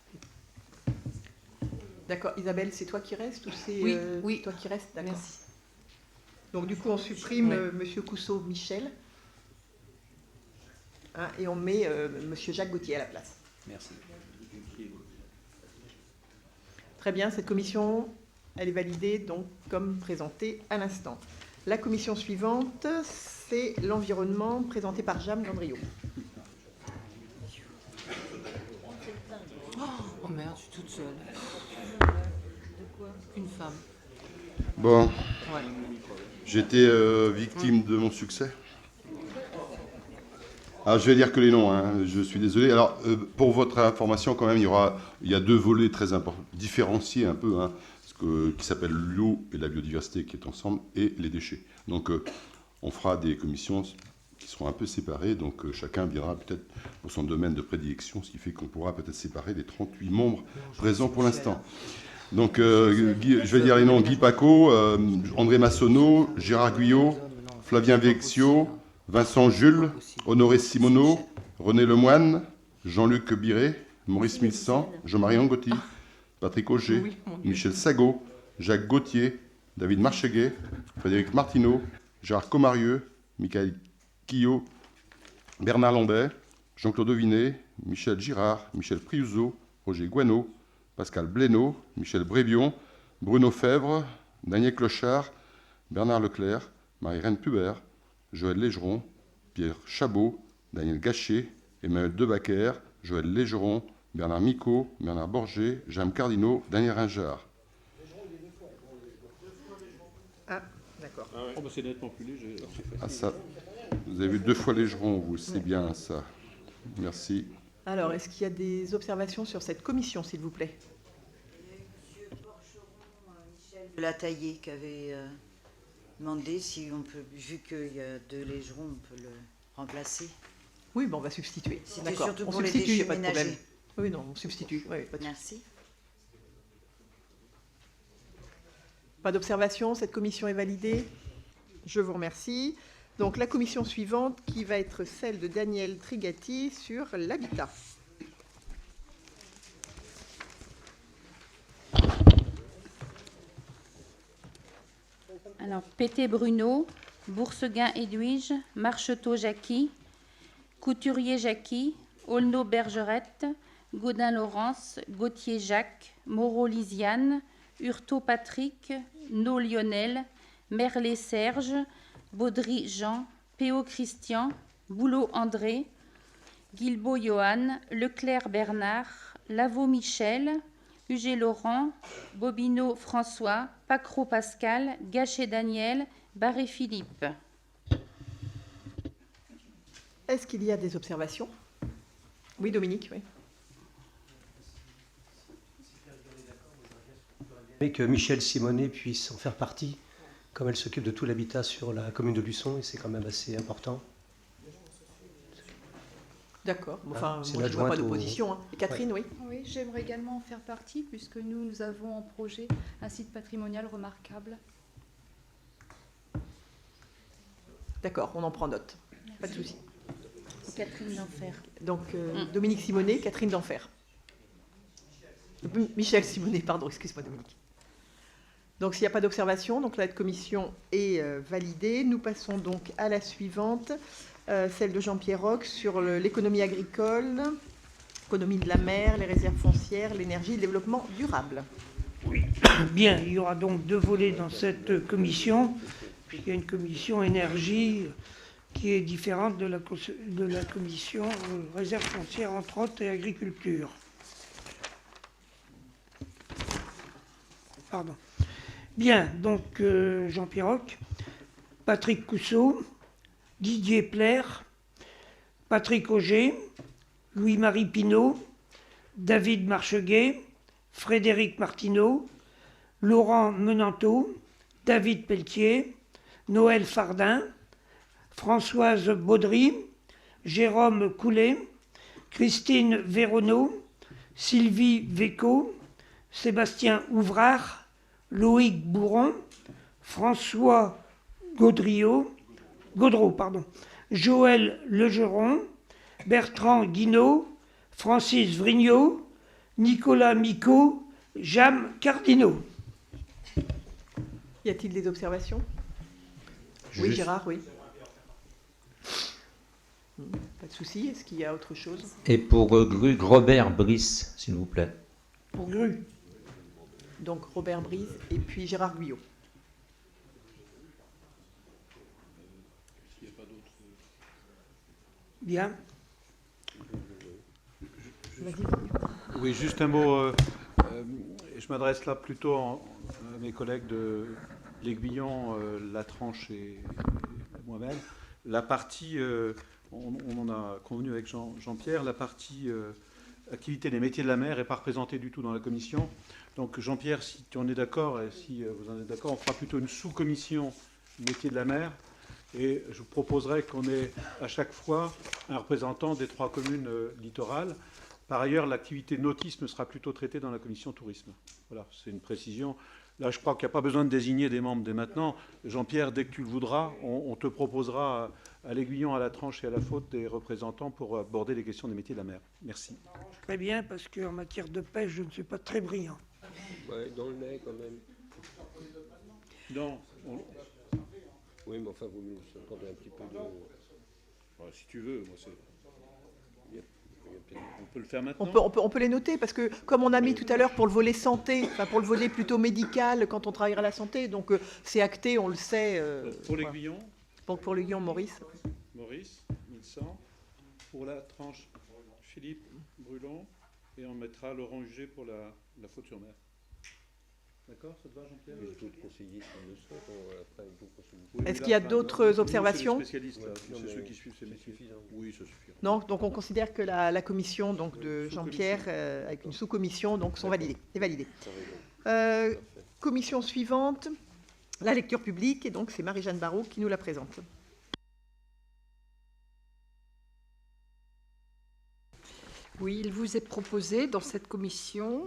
D'accord. Isabelle, c'est toi qui restes ou c'est Oui. toi qui restes? D'accord. Merci. Donc du coup, on supprime Monsieur Cousseau, Michel, hein, et on met Monsieur Jacques Gauthier à la place. Merci. Très bien, cette commission, elle est validée donc comme présentée à l'instant. La commission suivante, c'est l'environnement, présenté par Jeanne Landriot. Oh merde, je suis toute seule. Une femme. Bon, Ouais. j'étais victime de mon succès. Alors, je vais dire que les noms, hein, je suis désolé. Alors, pour votre information, quand même, il y a 2 volets très importants, différenciés un peu, hein, qui s'appellent l'eau et la biodiversité qui est ensemble, et les déchets. Donc, on fera des commissions qui seront un peu séparées, donc chacun viendra peut-être pour son domaine de prédilection, ce qui fait qu'on pourra peut-être séparer les 38 membres présents pour l'instant. Donc, je vais dire les noms: Guy Paco, André Massonneau, Gérard Guyot, Flavien Vexio, Vincent Jules, Honoré Simoneau, René Lemoine, Jean-Luc Biret, Maurice Milsan, Jean-Marie Angotti, Patrick Auger, Michel Sagot, Jacques Gauthier, David Marcheguet, Frédéric Martineau, Gérard Comarieux, Michael Quillot, Bernard Lambert, Jean-Claude Vinet, Michel Girard, Michel Priuso, Roger Guano, Pascal Blénaud, Michel Brébion, Bruno Fèvre, Daniel Clochard, Bernard Leclerc, Marie-Reine Pubert, Joël Légeron, Pierre Chabot, Daniel Gachet, Emmanuel Debacker, Joël Légeron, Bernard Micot, Bernard Borger, Jeanne Cardinot, Daniel Ringard. Ah, d'accord. Oh, bah, c'est nettement plus léger. Ah, ça, vous avez vu 2 fois Légeron, vous, c'est bien ça. Merci. Alors, est-ce qu'il y a des observations sur cette commission, s'il vous plaît? Monsieur Porcheron, Michel de la Taillée qui avait demandé si on peut, vu qu'il y a 2 Légerons, on peut le remplacer. Oui, bon, on va substituer. C'était D'accord. surtout On pour les substitue, il n'y a déchets pas de problème. ménagers. Oui, non, on substitue. Oui, pas de souci. Merci. Pas d'observation, cette commission est validée. Je vous remercie. Donc la commission suivante qui va être celle de Daniel Trigati sur l'habitat. Alors, Pété Bruno, Bourseguin Edwige, Marcheteau Jackie, Couturier Jackie, Aulneau Bergerette, Gaudin Laurence, Gauthier Jacques, Moreau Lisiane, Hurtaud Patrick, No Lionel, Merlet Serge, Baudry Jean, Péo Christian, Boulot André, Guilbault Johan, Leclerc Bernard, Lavaux Michel, Huget Laurent, Bobineau François, Pacro Pascal, Gachet Daniel, Barré Philippe. Est-ce qu'il y a des observations? Oui, Dominique, oui. Et que Michel Simonet puisse en faire partie, comme elle s'occupe de tout l'habitat sur la commune de Luçon, et c'est quand même assez important. D'accord. Enfin, c'est moi, je ne vois pas l'adjointe d'opposition. Hein. Et Catherine, oui. Oui, j'aimerais également en faire partie, puisque nous avons en projet un site patrimonial remarquable. D'accord, on en prend note. Pas de souci. Catherine d'Enfer. Donc, Dominique Simonet, Catherine d'Enfer. Michel Simonet, pardon, excuse-moi Dominique. Donc s'il n'y a pas d'observation, donc la commission est validée. Nous passons donc à la suivante, celle de Jean-Pierre Roch sur l'économie agricole, l'économie de la mer, les réserves foncières, l'énergie et le développement durable. Oui, bien, il y aura donc 2 volets dans cette commission, puisqu'il y a une commission énergie qui est différente de la commission réserves foncières, entre autres, et agriculture. Pardon. Bien, donc Jean-Pierre Roch, Patrick Cousseau, Didier Plaire, Patrick Auger, Louis-Marie Pinault, David Marcheguet, Frédéric Martineau, Laurent Menanteau, David Pelletier, Noël Fardin, Françoise Baudry, Jérôme Coulet, Christine Véronneau, Sylvie Véco, Sébastien Ouvrard, Loïc Bourron, François Gaudreau, Joël Legeron, Bertrand Guinaud, Francis Vrignot, Nicolas Micot, Jam Cardinaux. Y a-t-il des observations? Oui, Gérard, oui. Pas de souci. Est-ce qu'il y a autre chose? Et pour Gru, Robert Brice, s'il vous plaît. Pour Gru. Donc Robert Brice et puis Gérard Guyot. Bien. Oui, juste un mot. Je m'adresse là plutôt à mes collègues de l'Aiguillon, Latranche et moi-même. La partie, on en a convenu avec Jean-Pierre, la partie activité des métiers de la mer n'est pas représentée du tout dans la commission. Donc Jean-Pierre, si on est d'accord, et si vous en êtes d'accord, on fera plutôt une sous-commission métiers de la mer. Et je vous proposerai qu'on ait à chaque fois un représentant des 3 communes littorales. Par ailleurs, l'activité nautisme sera plutôt traitée dans la commission tourisme. Voilà, c'est une précision. Là, je crois qu'il n'y a pas besoin de désigner des membres dès maintenant. Jean-Pierre, dès que tu le voudras, on te proposera à l'Aiguillon, à la Tranche et à la Faute des représentants pour aborder les questions des métiers de la mer. Merci. Très bien, parce qu'en matière de pêche, je ne suis pas très brillant. Ouais, dans le nez, quand même. Non. Oui, mais enfin, vous nous entendez un petit peu de... Ouais, si tu veux, moi c'est... On peut le faire maintenant. On peut les noter parce que comme on a mis tout à l'heure pour le volet santé, enfin pour le volet plutôt médical quand on travaillera la santé, donc c'est acté, on le sait. Pour l'Aiguillon. Pour l'Aiguillon, Maurice. Maurice, 1100. Pour la Tranche, Philippe Brulon. Et on mettra Laurent Huget pour la Faute-sur-Mer. D'accord, ça te va, Jean-Pierre? D'autres conseillers qui le sont, après vous conseillez. Est-ce qu'il y a d'autres observations? C'est ceux qui suivent ces métiers. Oui, ça suffit. Non, donc on considère que la commission donc, de Jean-Pierre, avec une sous-commission, donc sont validées. Est validée. Commission suivante, la lecture publique, et donc c'est Marie-Jeanne Barrault qui nous la présente. Oui, il vous est proposé dans cette commission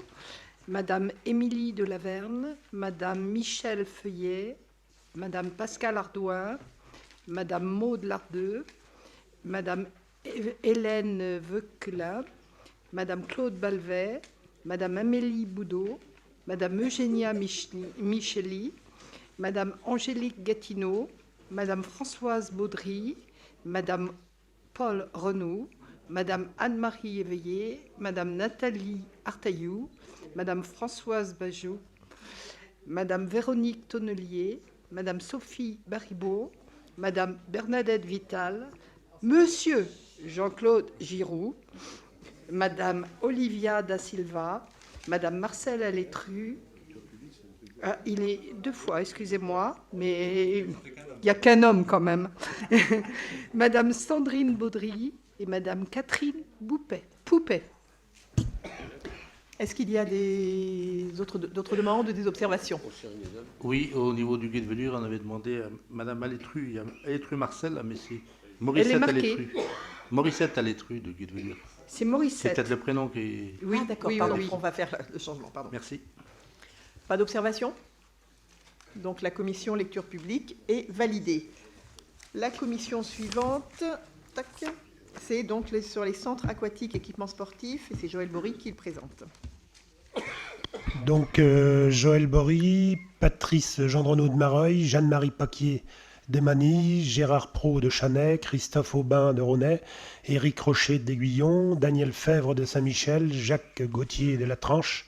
Madame Émilie de Laverne, Madame Michel Feuillet, Madame Pascale Ardouin, Madame Maude Lardeux, Madame Hélène Veuclin, Madame Claude Balvet, Madame Amélie Boudot, Madame Eugénia Micheli, Madame Angélique Gatineau, Madame Françoise Baudry, Madame Paul Renaud, Madame Anne-Marie Éveillé, Madame Nathalie Artaillou, Madame Françoise Bajou, Madame Véronique Tonnelier, Madame Sophie Baribeau, Madame Bernadette Vital, Monsieur Jean-Claude Giroux, Madame Olivia da Silva, Madame Marcel Alétru, il est 2 fois, excusez-moi, mais il n'y a qu'un homme quand même, Madame Sandrine Baudry et Madame Catherine Poupet. Est-ce qu'il y a d'autres demandes, des observations? Oui, au niveau du guide Velure, on avait demandé à Madame Alétru, Marcel, à Messie. Morissette Alétru. Morissette Alétru de guide Velure. C'est Morissette. C'est peut-être le prénom qui... Oui, d'accord, pardon, on va faire le changement, pardon. Merci. Pas d'observation? Donc la commission lecture publique est validée. La commission suivante, c'est donc sur les centres aquatiques, équipements sportifs, et c'est Joël Bory qui le présente. Donc Joël Bory, Patrice Gendrenaud de Mareuil, Jeanne-Marie Paquier de Manille, Gérard Pro de Chanay, Christophe Aubin de Ronay, Éric Rocher d'Aiguillon, Daniel Fèvre de Saint-Michel, Jacques Gauthier de La Tranche,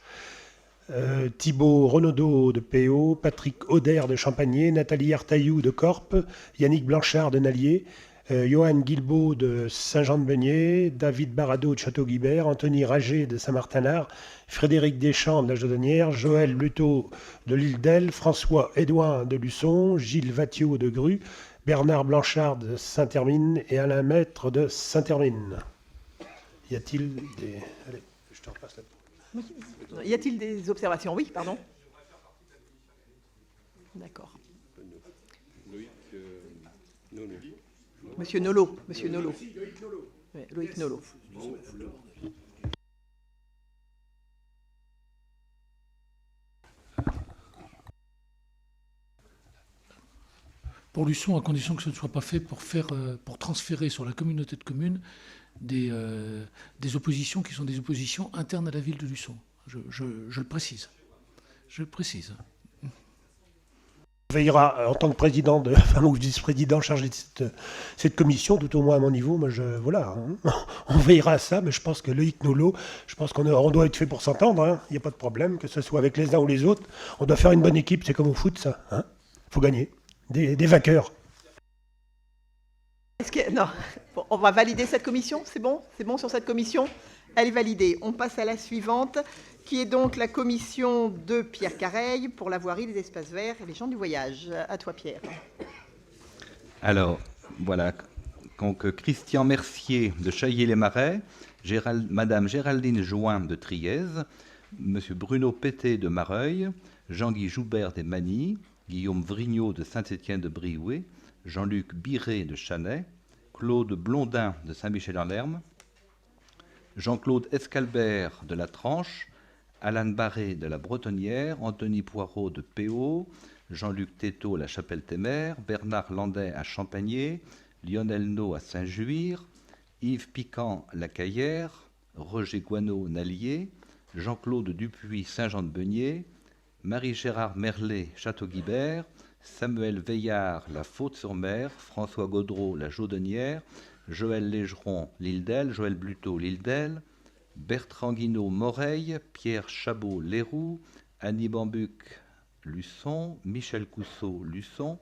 Thibaut Renaudot de Péau, Patrick Auder de Champagné, Nathalie Artaillou de Corpe, Yannick Blanchard de Nallier, Johan Guilbault de Saint-Jean-de-Beugnet, David Barado de Château-Guibert, Anthony Rager de Saint-Martin-Lard, Frédéric Deschamps de la Jodonnière, Joël Luteau de l'île d'Elle, François Édouin de Luçon, Gilles Vattiot de Gru, Bernard Blanchard de Saint-Hermine et Alain Maître de Saint-Hermine. Y a-t-il des... Allez, je te repasse là. Y a-t-il des observations? Oui, pardon. D'accord. Monsieur Nolot. Monsieur Nolot. Oui, Loïc Nolot. Pour Luçon, à condition que ce ne soit pas fait pour transférer sur la communauté de communes des oppositions qui sont des oppositions internes à la ville de Luçon. Je le précise. Je le précise. On veillera en tant que président, ou vice-président chargé de cette commission, tout au moins à mon niveau. Moi, voilà, hein. On veillera à ça, mais je pense que Loïc Nolot, je pense qu'on doit être fait pour s'entendre. Il n'y a pas de problème, que ce soit avec les uns ou les autres. On doit faire une bonne équipe, c'est comme au foot, ça. Hein. Faut gagner. Des vainqueurs. Non, bon, on va valider cette commission, c'est bon? C'est bon sur cette commission? Elle est validée. On passe à la suivante, qui est donc la commission de Pierre Careil pour la voirie, les espaces verts et les gens du voyage. À toi, Pierre. Alors, voilà. Donc, Christian Mercier de Chaillé-les-Marais, Madame Géraldine Join de Triez, Monsieur Bruno Pété de Mareuil, Jean-Guy Joubert des Manilles, Guillaume Vrignot de Saint-Étienne-de-Brioué, Jean-Luc Biret de Chanay, Claude Blondin de Saint-Michel-en-Lerme, Jean-Claude Escalbert de La Tranche, Alan Barré de La Bretonnière, Anthony Poirot de Péau, Jean-Luc Tétau à La Chapelle-Témère, Bernard Landais à Champagné, Lionel No à Saint-Juire, Yves Piquant La Caillère, Roger Guano Nallier, Jean-Claude Dupuis Saint-Jean-de-Beugnet, Marie-Gérard Merlet Château-Guibert, Samuel Veillard La Faute-sur-Mer, François Gaudreau La Jodonnière, Joël Légeron l'Île d'Elle, Joël Bluteau l'Île d'Elle, Bertrand Guinaud Moreil, Pierre Chabot Léroux, Annie Bambuc Luçon, Michel Cousseau Luçon.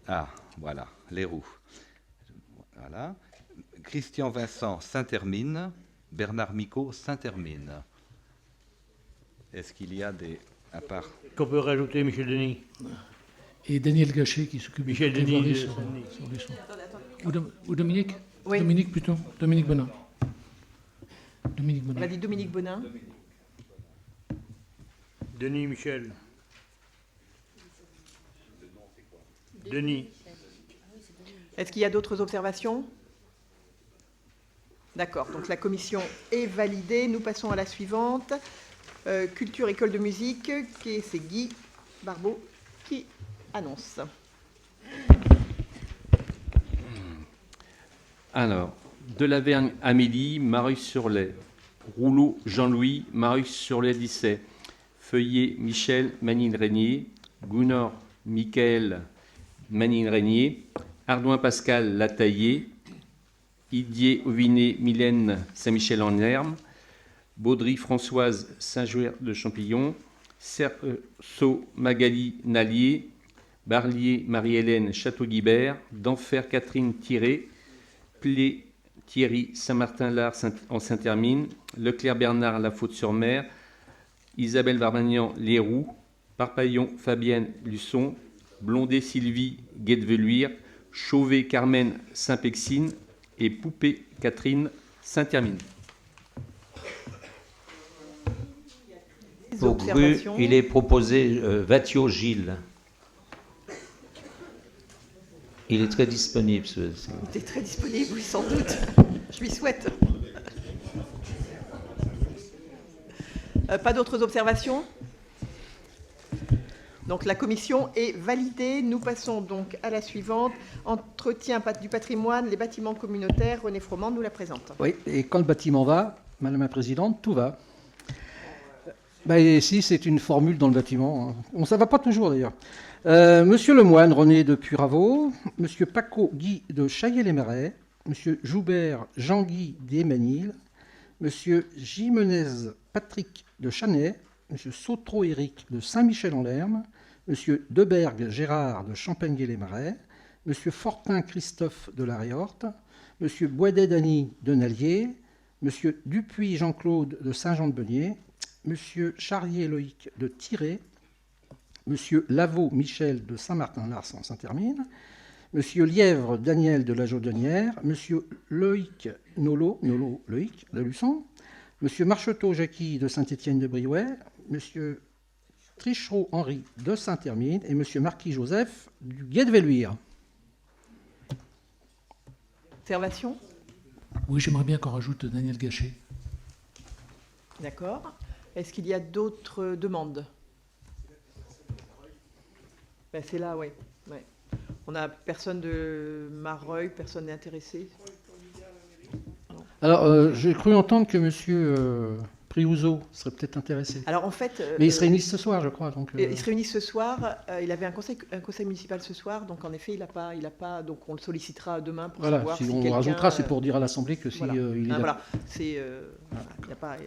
Ah, voilà, Léroux. Voilà. Christian Vincent Saint-Hermine, Bernard Micot Saint-Hermine. Est-ce qu'il y a des... à part... Qu'on peut rajouter Michel Denis? Et Daniel Gachet qui s'occupe Michel des Denis voiries de sur Saint-Denis. Luçon. Ou Dominique? Oui. Dominique plutôt. Dominique Bonin. Dominique Bonin. On a dit Dominique Bonin. Denis Michel. Denis. Est-ce qu'il y a d'autres observations? D'accord, donc la commission est validée. Nous passons à la suivante. Culture, école de musique, c'est Guy Barbeau qui annonce. Alors, Delavergne Amélie, Mareuil-sur-Lay, Rouleau Jean-Louis, Mareuil-sur-Lay-Dissay, Feuillet Michel, Manille-Régnier, Gounor Michael, Manille-Régnier, Ardouin Pascal Lataillé, Idier Auvinet Mylène Saint-Michel-en-Herme, Baudry Françoise Saint-Jouer de Champillon, Cerceau Magali Nallier, Barlier Marie-Hélène Château-Guibert, d'Enfer Catherine Thiré, Plé Thierry Saint-Martin-Lard en Saint-Hermine, Leclerc Bernard La Faute-sur-Mer, Isabelle Barbagnan Léroux, Parpaillon Fabienne Luçon, Blondet Sylvie Guet-de-Veluire, Chauvet Carmen Saint-Pexine et Poupée Catherine Saint-Hermine. Au Gru, il est proposé Vattiot Gilles. Il est très disponible. Il est très disponible, oui, sans doute. Je lui souhaite. Pas d'autres observations? Donc la commission est validée. Nous passons donc à la suivante. Entretien du patrimoine, les bâtiments communautaires. René Froment nous la présente. Oui, et quand le bâtiment va, Madame la Présidente, tout va. Et si, c'est une formule dans le bâtiment. Hein. Bon, ça ne va pas toujours d'ailleurs. Monsieur Lemoine, René de Puraveau, Monsieur Paco Guy de Chaillé-les-Marais, Monsieur Joubert Jean-Guy d'Emanil, Monsieur Jimenez Patrick de Chanay, Monsieur Sautreau Éric de Saint-Michel-en-Lerme, Monsieur Debergue Gérard de Champagné-les-Marais, Monsieur Fortin Christophe de la Réorte, Monsieur Boidet Dany de Nallier, Monsieur Dupuis Jean-Claude de Saint-Jean-de-Beunier, Monsieur Charrier Loïc de Tiré, Monsieur Lavaux Michel de Saint-Martin-Lars en Saint-Hermine, Monsieur Lièvre Daniel de la Jaudonnière, Monsieur Loïc Nolo Loïc de Luçon, Monsieur Marcheteau Jackie de Saint-Étienne de Briouet, Monsieur Trichereau Henri de Saint-Hermine et Monsieur Marquis Joseph du Guet-de-Velluire. Observation? Oui, j'aimerais bien qu'on rajoute Daniel Gachet. D'accord. Est-ce qu'il y a d'autres demandes? C'est là, oui. Ouais. On n'a personne de Mareuil, personne n'est intéressé. Alors, j'ai cru entendre que Monsieur Priouzeau serait peut-être intéressé. Alors en fait, mais ils se réunissent ce soir, je crois. Donc, ils se réunissent ce soir. Il avait un conseil municipal ce soir, donc en effet, il n'a pas. Donc on le sollicitera demain pour savoir si si on rajoutera, c'est pour dire à l'Assemblée que si voilà. il est. Voilà. C'est. Il n'y a pas.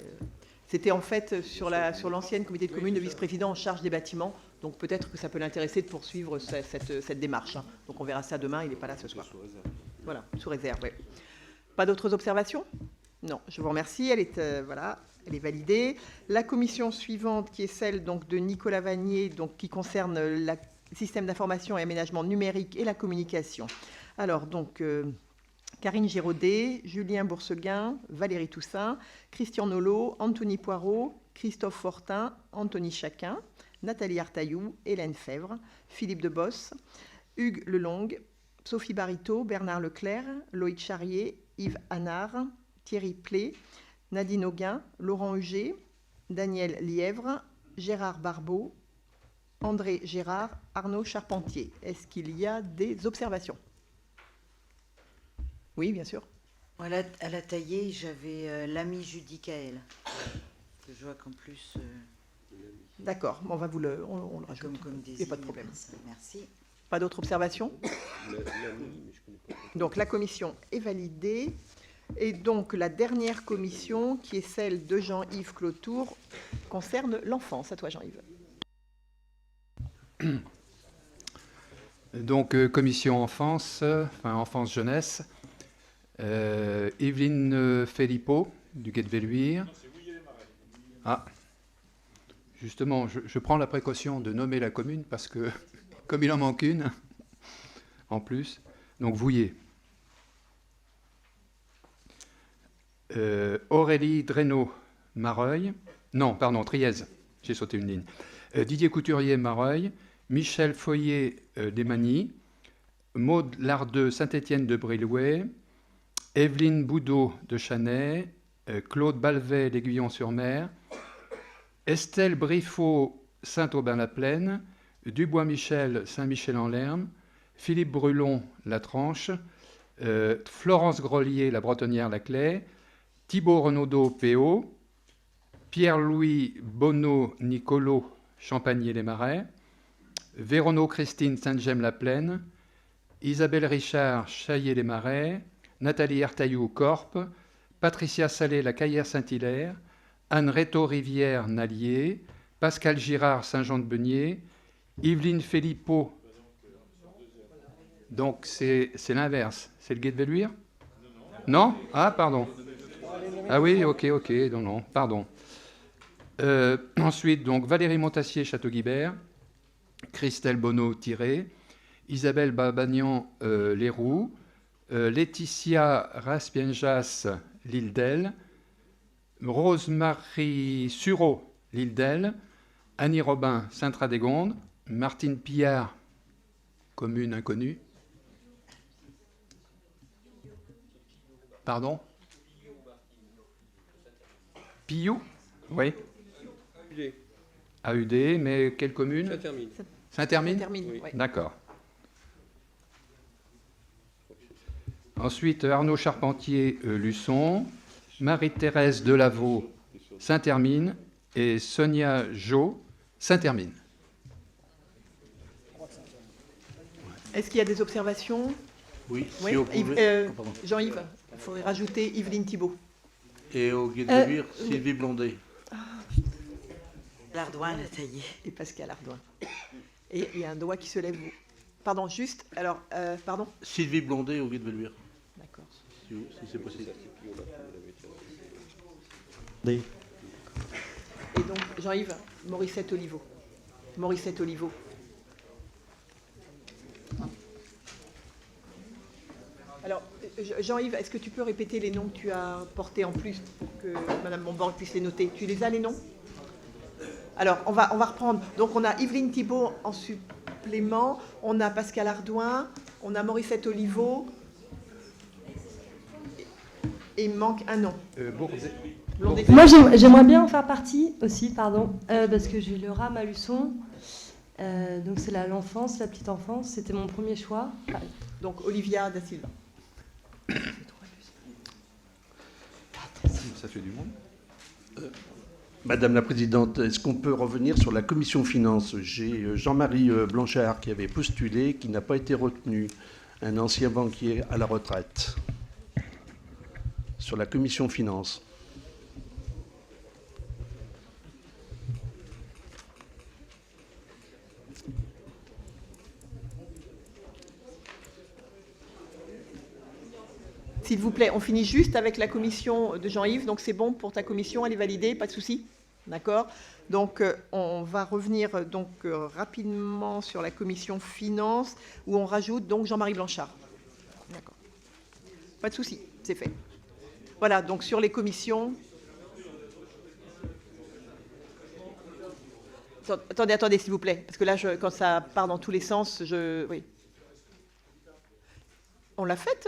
C'était en fait sur l'ancienne comité de communes, le vice-président en charge des bâtiments. Donc peut-être que ça peut l'intéresser de poursuivre cette démarche. Hein. Donc on verra ça demain, il n'est pas là ce soir. Voilà, sous réserve, oui. Pas d'autres observations? Non, je vous remercie. Elle est validée. La commission suivante, qui est celle donc, de Nicolas Vanier, donc, qui concerne le système d'information et aménagement numérique et la communication. Alors, donc... Karine Giraudet, Julien Bourseguin, Valérie Toussaint, Christian Nolot, Anthony Poirot, Christophe Fortin, Anthony Chacun, Nathalie Artaillou, Hélène Fèvre, Philippe Debos, Hugues Lelong, Sophie Barito, Bernard Leclerc, Loïc Charrier, Yves Hanard, Thierry Plé, Nadine Auguin, Laurent Huget, Daniel Lièvre, Gérard Barbeau, André Gérard, Arnaud Charpentier. Est-ce qu'il y a des observations? Oui, bien sûr. Voilà, à la taillée, j'avais l'ami Judicaël. Que je vois qu'en plus... D'accord, on va on le rajoute. Il n'y a pas de problème. Merci. Pas d'autres observations? Donc la commission est validée. Et donc la dernière commission, qui est celle de Jean-Yves Clotour, concerne l'enfance. À toi, Jean-Yves. Donc commission enfance, enfance-jeunesse. Evelyne Filippo, du Guet-de-Velluire. Ah, justement, je prends la précaution de nommer la commune parce que, comme il en manque une, en plus, donc Vouillé. Aurélie Dresneau, Mareuil. Non, pardon, Triez, j'ai sauté une ligne. Didier Couturier, Mareuil. Michel Foyer, d'Emagny. Maude Lardeux, Saint-Étienne de Brilouet. Evelyne Boudot de Chanay, Claude Balvet d'Aiguillon-sur-Mer, Estelle Briffaut, Saint-Aubin-la-Plaine, Dubois-Michel, Saint-Michel-en-Lerme, Philippe Brulon, La Tranche, Florence Grelier, La Bretonnière-la-Claye, Thibaut Renaudot, Péau, Pierre-Louis Bonneau, Nicolo, Champagné-les-Marais, Véronneau Christine, Sainte-Gemme-la-Plaine, Isabelle Richard, Chaillé-les-Marais, Nathalie Artaillou, Corpe, Patricia Salé, La Caillère-Saint-Hilaire, Anne Rétaux-Rivière, Nallier, Pascal Girard, Saint-Jean-de-Beunier, Yveline Filippo. Donc c'est l'inverse. C'est le Guet-de-Velluire? Non? Ah, pardon. Ah oui, ok, non, pardon. Ensuite, donc Valérie Montassier, Château-Guibert, Christelle Bonneau-Tiré, Isabelle Babagnan, Leroux, Laetitia Raspienjas, l'île d'Elle, Rosemarie Sureau, l'île d'Elle, Annie Robin, Saint-Radégonde, Martine Pillard, commune inconnue. Pardon? Pillou? Oui. AUD, mais quelle commune? Saint-Hermine. Saint-Hermine? Saint-Hermine, oui. D'accord. Ensuite, Arnaud Charpentier, Luçon, Marie-Thérèse Delaveau, Saint-Hermine, et Sonia Jo, Saint-Hermine. Est-ce qu'il y a des observations? Oui, Oui. si vous pouvez. Pardon. Jean-Yves, il faudrait rajouter Yveline Thibault. Et au Guet-de-Velure, Sylvie Blondet. L'Ardouin, la taillée. Et Pascal Ardouin. Et il y a un doigt qui se lève. Pardon, juste. Alors, pardon. Sylvie Blondet au Guet-de-Velure. D'accord. Si c'est possible. Et donc, Jean-Yves, Morissette Olivo. Morissette Olivo. Alors, Jean-Yves, est-ce que tu peux répéter les noms que tu as portés en plus pour que Mme Montborg puisse les noter? Tu les as, les noms? Alors, on va reprendre. Donc, on a Yveline Thibault en supplément, on a Pascal Ardouin, on a Morissette Olivo, et il me manque un nom. Blondet. Moi, j'aimerais bien en faire partie aussi, pardon, parce que j'ai le RAM à Luçon. Donc, c'est l'enfance, la petite enfance. C'était mon premier choix. Donc, Olivia Da Silva. Ça fait du monde. Madame la Présidente, est-ce qu'on peut revenir sur la commission finances? J'ai Jean-Marie Blanchard qui avait postulé, qui n'a pas été retenu, un ancien banquier à la retraite. Sur la commission finances. S'il vous plaît, on finit juste avec la commission de Jean-Yves. Donc, c'est bon pour ta commission, elle est validée, pas de souci? D'accord. Donc, on va revenir rapidement sur la commission finances, où on rajoute donc Jean-Marie Blanchard. D'accord. Pas de souci, c'est fait. Voilà, donc sur les commissions... Attendez, s'il vous plaît, parce que là, quand ça part dans tous les sens, oui. On l'a faite?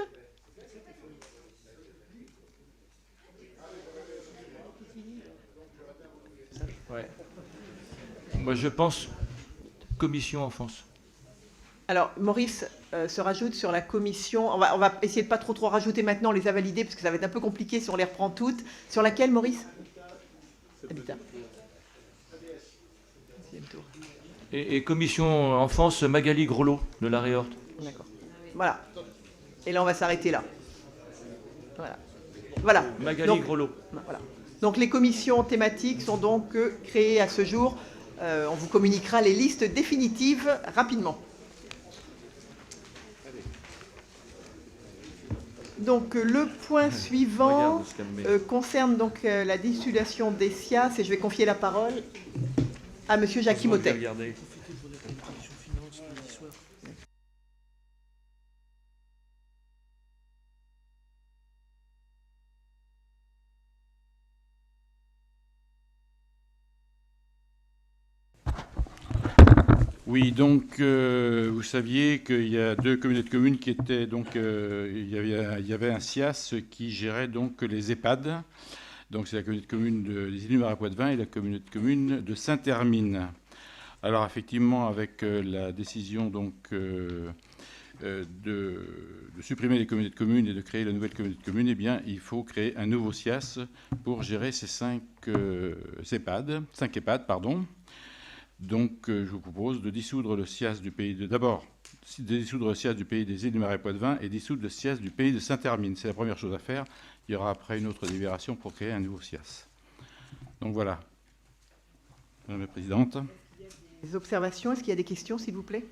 Ouais. Moi, je pense commission enfance. Alors, Maurice se rajoute sur la commission. On va essayer de pas trop rajouter maintenant, on les a validés, parce que ça va être un peu compliqué si on les reprend toutes. Sur laquelle, Maurice? Habitat. Et commission enfance, Magali Grelot, de la Réorte. D'accord. Voilà. Et là, on va s'arrêter là. Voilà. Magali Grelot. Voilà. Donc, les commissions thématiques sont donc créées à ce jour. On vous communiquera les listes définitives rapidement. Donc, le point suivant concerne donc la distillation des SIAS, et je vais confier la parole à Monsieur Jackie Motet. Oui, donc vous saviez qu'il y a deux communautés de communes qui étaient donc il y avait un SIAS qui gérait donc les EHPAD. Donc c'est la communauté de communes des îles du Marais Poitevin et la communauté de communes de Saint-Hermine. Alors effectivement, avec la décision donc de supprimer les communautés de communes et de créer la nouvelle communauté de communes, eh bien il faut créer un nouveau SIAS pour gérer ces 5 EHPAD. Donc, je vous propose de dissoudre le SIAS du pays d'abord, de dissoudre le SIAS du pays des îles du Marais Poitevin et dissoudre le SIAS du pays de Saint-Hermine. C'est la première chose à faire. Il y aura après une autre délibération pour créer un nouveau SIAS. Donc voilà. Madame la Présidente. Des observations, est-ce qu'il y a des questions, s'il vous plaît?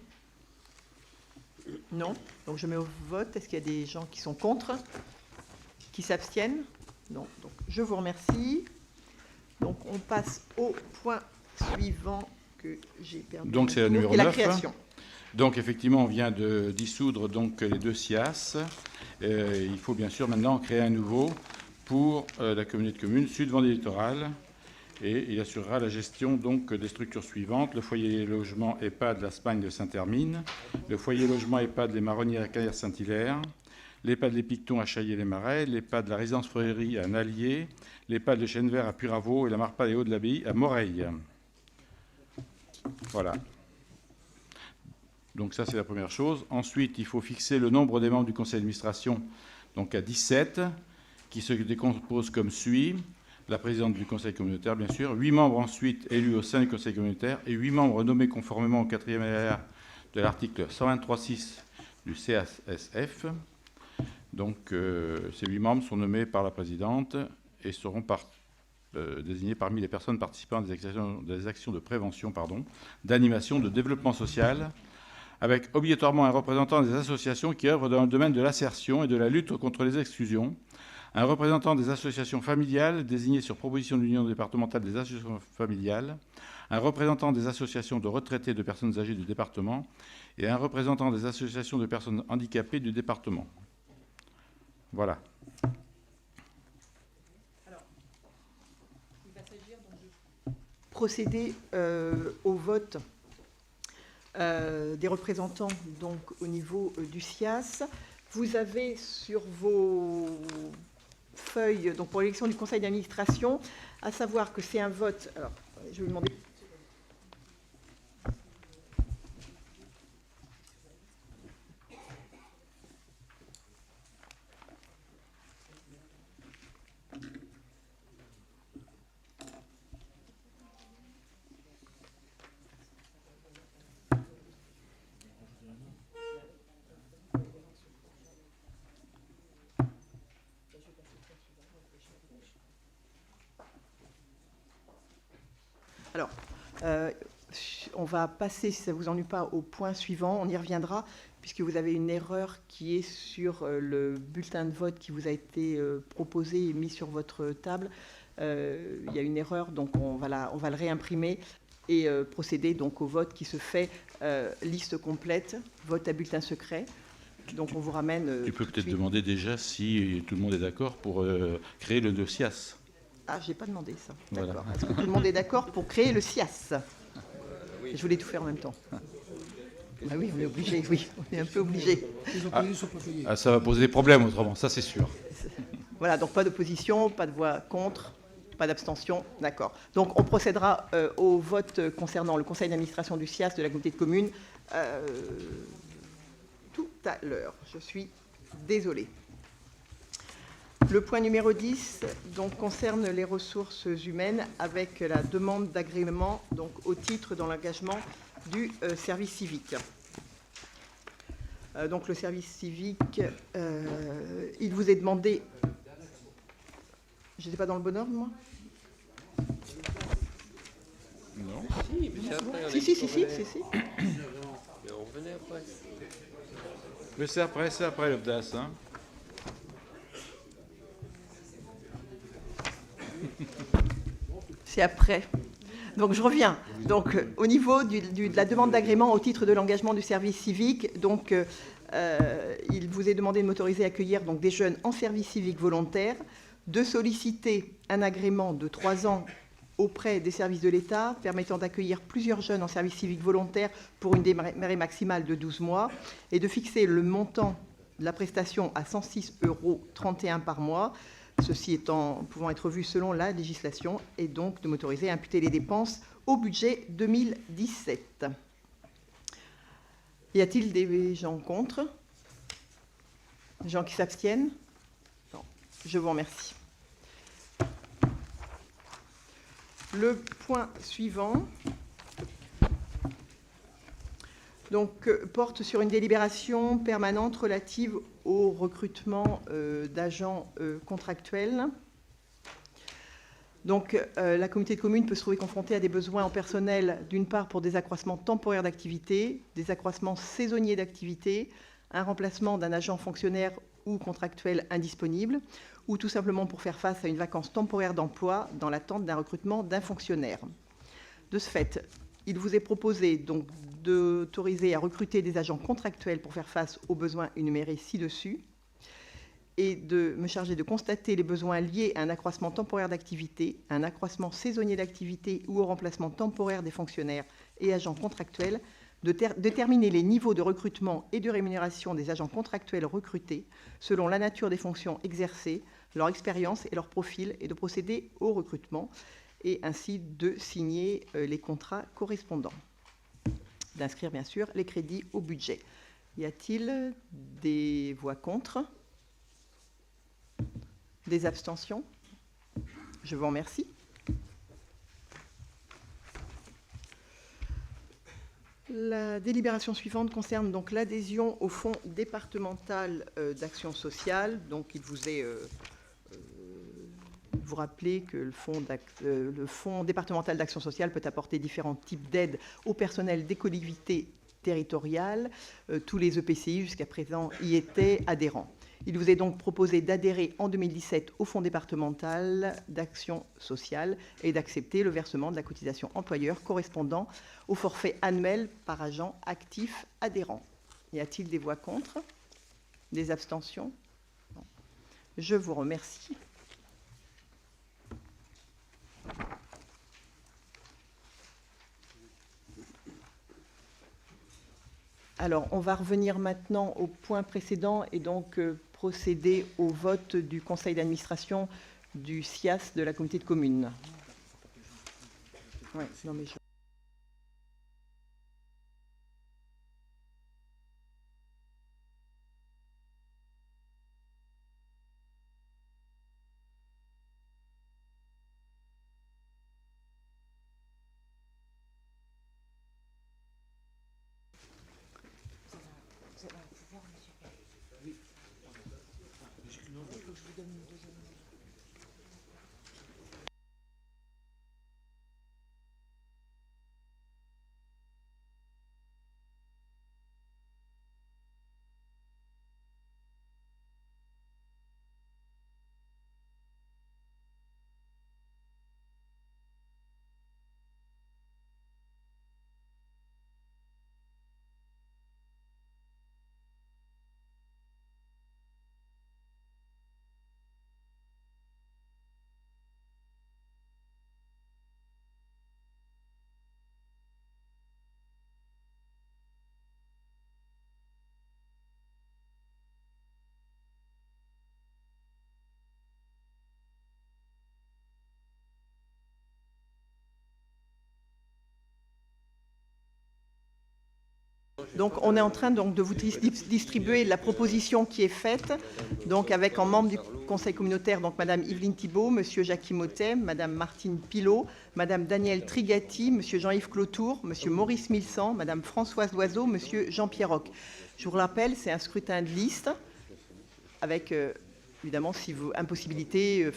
Non. Donc je mets au vote. Est-ce qu'il y a des gens qui sont contre? Qui s'abstiennent? Non. Donc je vous remercie. Donc on passe au point suivant. J'ai perdu. Donc c'est la numéro 9. La création. Donc effectivement, on vient de dissoudre donc les deux SIAS. Il faut bien sûr maintenant créer un nouveau pour la communauté de communes Sud-Vendée Littorale. Et il assurera la gestion donc des structures suivantes: le foyer logement EHPAD La Spagne de Saint-Hermine, le foyer logement EHPAD Les Marronniers à Carrière-Saint-Hilaire, l'EHPAD Les Pictons à Chaillé-les-Marais, l'EHPAD La Résidence Frérie à Nallier, l'EHPAD Le Chêne-Vert à Puraveau et la Marpade et Hauts de l'Abbaye à Moreil. Voilà. Donc ça, c'est la première chose. Ensuite, il faut fixer le nombre des membres du conseil d'administration donc à 17, qui se décompose comme suit. la présidente du conseil communautaire, bien sûr, 8 membres ensuite élus au sein du conseil communautaire et 8 membres nommés conformément au 4e alinéa de l'article 123.6 du CASF. Donc, ces 8 membres sont nommés par la présidente et seront désignés parmi les personnes participant à des actions de prévention, d'animation, de développement social, avec obligatoirement un représentant des associations qui œuvrent dans le domaine de l'insertion et de la lutte contre les exclusions, un représentant des associations familiales désigné sur proposition de l'Union départementale des associations familiales, un représentant des associations de retraités de personnes âgées du département et un représentant des associations de personnes handicapées du département. Voilà. Alors, il va s'agir donc de procéder au vote des représentants donc, au niveau du SIAS. Vous avez sur vos feuilles, donc pour l'élection du conseil d'administration, à savoir que c'est un vote. Alors, je vais vous demander. Alors, on va passer, si ça ne vous ennuie pas, au point suivant. On y reviendra, puisque vous avez une erreur qui est sur le bulletin de vote qui vous a été proposé et mis sur votre table. Il y a une erreur, donc on va le réimprimer et procéder donc au vote qui se fait liste complète, vote à bulletin secret. Donc on vous ramène... Tu peux peut-être demander déjà si tout le monde est d'accord pour créer le SIAS. Ah, je n'ai pas demandé ça. Voilà. D'accord. Est-ce que tout le monde est d'accord pour créer le SIAS? Oui. Je voulais tout faire en même temps. Ah oui, on est obligé, oui, on est un peu obligé. Ça va poser des problèmes autrement, ça c'est sûr. Voilà, donc pas d'opposition, pas de voix contre, pas d'abstention, d'accord. Donc on procédera au vote concernant le conseil d'administration du SIAS de la communauté de communes tout à l'heure. Je suis désolée. Le point numéro 10 donc, concerne les ressources humaines avec la demande d'agrément donc, au titre dans l'engagement du service civique. Donc le service civique, il vous est demandé... Je n'étais pas dans le bon ordre, moi? Non. Si, mais c'est après. Si. Mais on revenait après. Mais c'est après le PDAS. Hein. C'est après. Donc je reviens. Donc au niveau de la demande d'agrément au titre de l'engagement du service civique, donc il vous est demandé de m'autoriser à accueillir donc des jeunes en service civique volontaire, de solliciter un agrément de 3 ans auprès des services de l'État permettant d'accueillir plusieurs jeunes en service civique volontaire pour une durée maximale de 12 mois et de fixer le montant de la prestation à 106,31 € par mois. Ceci pouvant être vu selon la législation, et donc de m'autoriser à imputer les dépenses au budget 2017. Y a-t-il des gens contre? Des gens qui s'abstiennent? Non. Je vous remercie. Le point suivant donc, porte sur une délibération permanente relative au recrutement d'agents contractuels. Donc, la communauté de communes peut se trouver confrontée à des besoins en personnel, d'une part pour des accroissements temporaires d'activité, des accroissements saisonniers d'activité, un remplacement d'un agent fonctionnaire ou contractuel indisponible, ou tout simplement pour faire face à une vacance temporaire d'emploi dans l'attente d'un recrutement d'un fonctionnaire. De ce fait, il vous est proposé donc d'autoriser à recruter des agents contractuels pour faire face aux besoins énumérés ci-dessus et de me charger de constater les besoins liés à un accroissement temporaire d'activité, un accroissement saisonnier d'activité ou au remplacement temporaire des fonctionnaires et agents contractuels, de déterminer les niveaux de recrutement et de rémunération des agents contractuels recrutés selon la nature des fonctions exercées, leur expérience et leur profil, et de procéder au recrutement, et ainsi de signer les contrats correspondants. D'inscrire, bien sûr, les crédits au budget. Y a-t-il des voix contre? Des abstentions? Je vous remercie. La délibération suivante concerne donc l'adhésion au fonds départemental d'action sociale. Donc, il vous est vous rappeler que le fonds départemental d'action sociale peut apporter différents types d'aides au personnel des collectivités territoriales. Tous les EPCI jusqu'à présent y étaient adhérents. Il vous est donc proposé d'adhérer en 2017 au fonds départemental d'action sociale et d'accepter le versement de la cotisation employeur correspondant au forfait annuel par agent actif adhérent. Y a-t-il des voix contre? Des abstentions? Non. Je vous remercie. Alors, on va revenir maintenant au point précédent et donc procéder au vote du conseil d'administration du SIAS de la communauté de communes. Ouais, non mais donc, on est en train donc, de vous distribuer la proposition qui est faite, donc avec en membre du conseil communautaire, donc Madame Yveline Thibault, Monsieur Jacques Motet, Madame Martine Pilot, Madame Danielle Trigati, Monsieur Jean-Yves Clotour, Monsieur Maurice Milsan, Madame Françoise Loiseau, Monsieur Jean-Pierre Roch. Je vous le rappelle, c'est un scrutin de liste avec, évidemment, si vous impossibilité,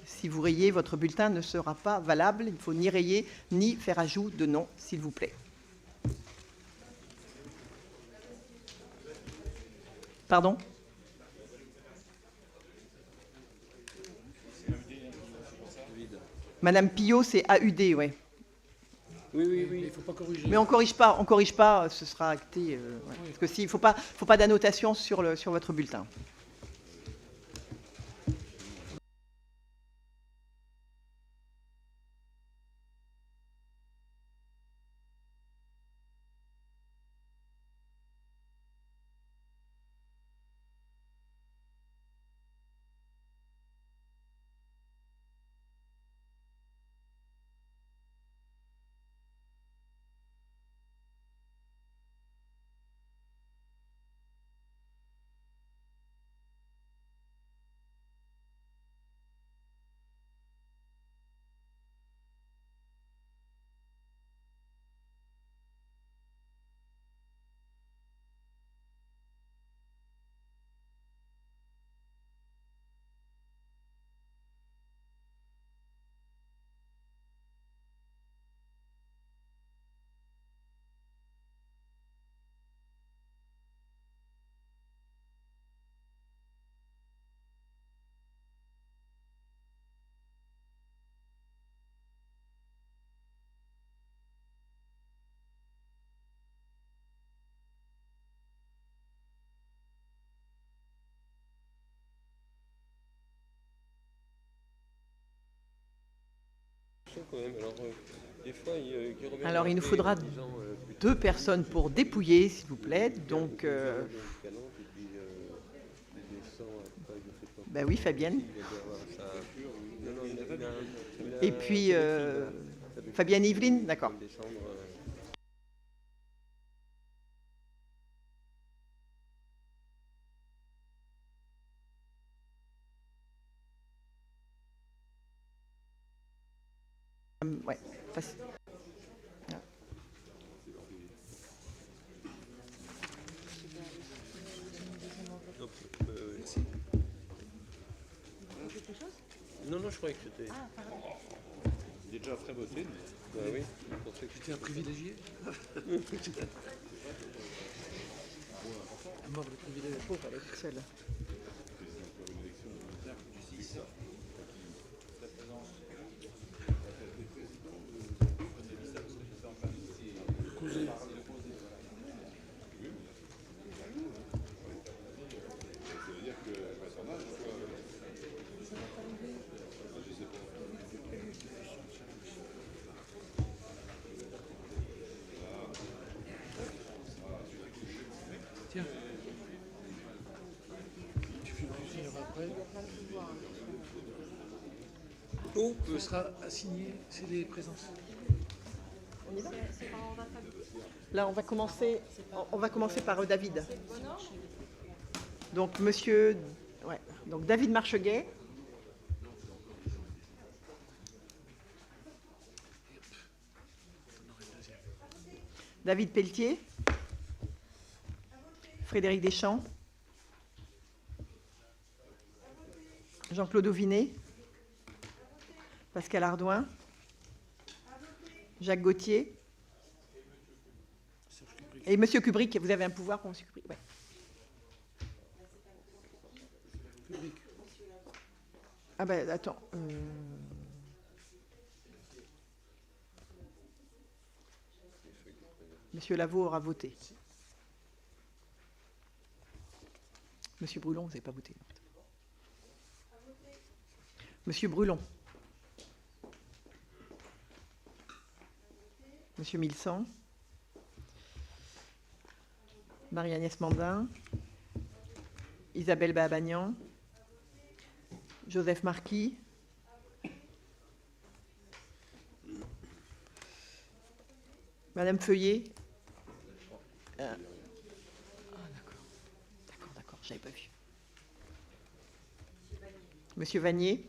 si vous rayez, votre bulletin ne sera pas valable. Il ne faut ni rayer ni faire ajout de nom, s'il vous plaît. Pardon? Madame Pillot, c'est AUD, oui. Oui, oui, oui. Il faut pas corriger. Mais on corrige pas, ce sera acté. Ouais. Parce que s'il faut pas d'annotation sur votre bulletin. Alors, il nous faudra 2 personnes pour dépouiller, s'il vous plaît. Donc, ben oui, Fabienne. Et puis, Fabienne et Yveline, d'accord. ouais, facile. Voilà. Non, je croyais que c'était... Ah, pardon. Il est déjà très voté. Bah oui. J'étais un privilégié. Mort le privilège, la pauvre, elle est toute seule. Tiens. Tu fais finir après. Oh, ce sera assigné, c'est les présences. On y va? Là, on va commencer par David. Donc, monsieur... Ouais. Donc, David Marcheguet. David Pelletier. Frédéric Deschamps. Jean-Claude Auvinet. Pascal Ardouin. Jacques Gauthier. Et Monsieur Kubrick, vous avez un pouvoir pour Monsieur Kubrick. Ouais. Ah ben attends. Monsieur Lavaux aura voté. Monsieur Brulon, vous n'avez pas voté. Monsieur Brulon. Monsieur Milsan. Marie-Agnès Mandin. Isabelle Baabagnan. Joseph Marquis. Madame Feuillet. Ah, d'accord, j'avais pas vu. Monsieur Vanier.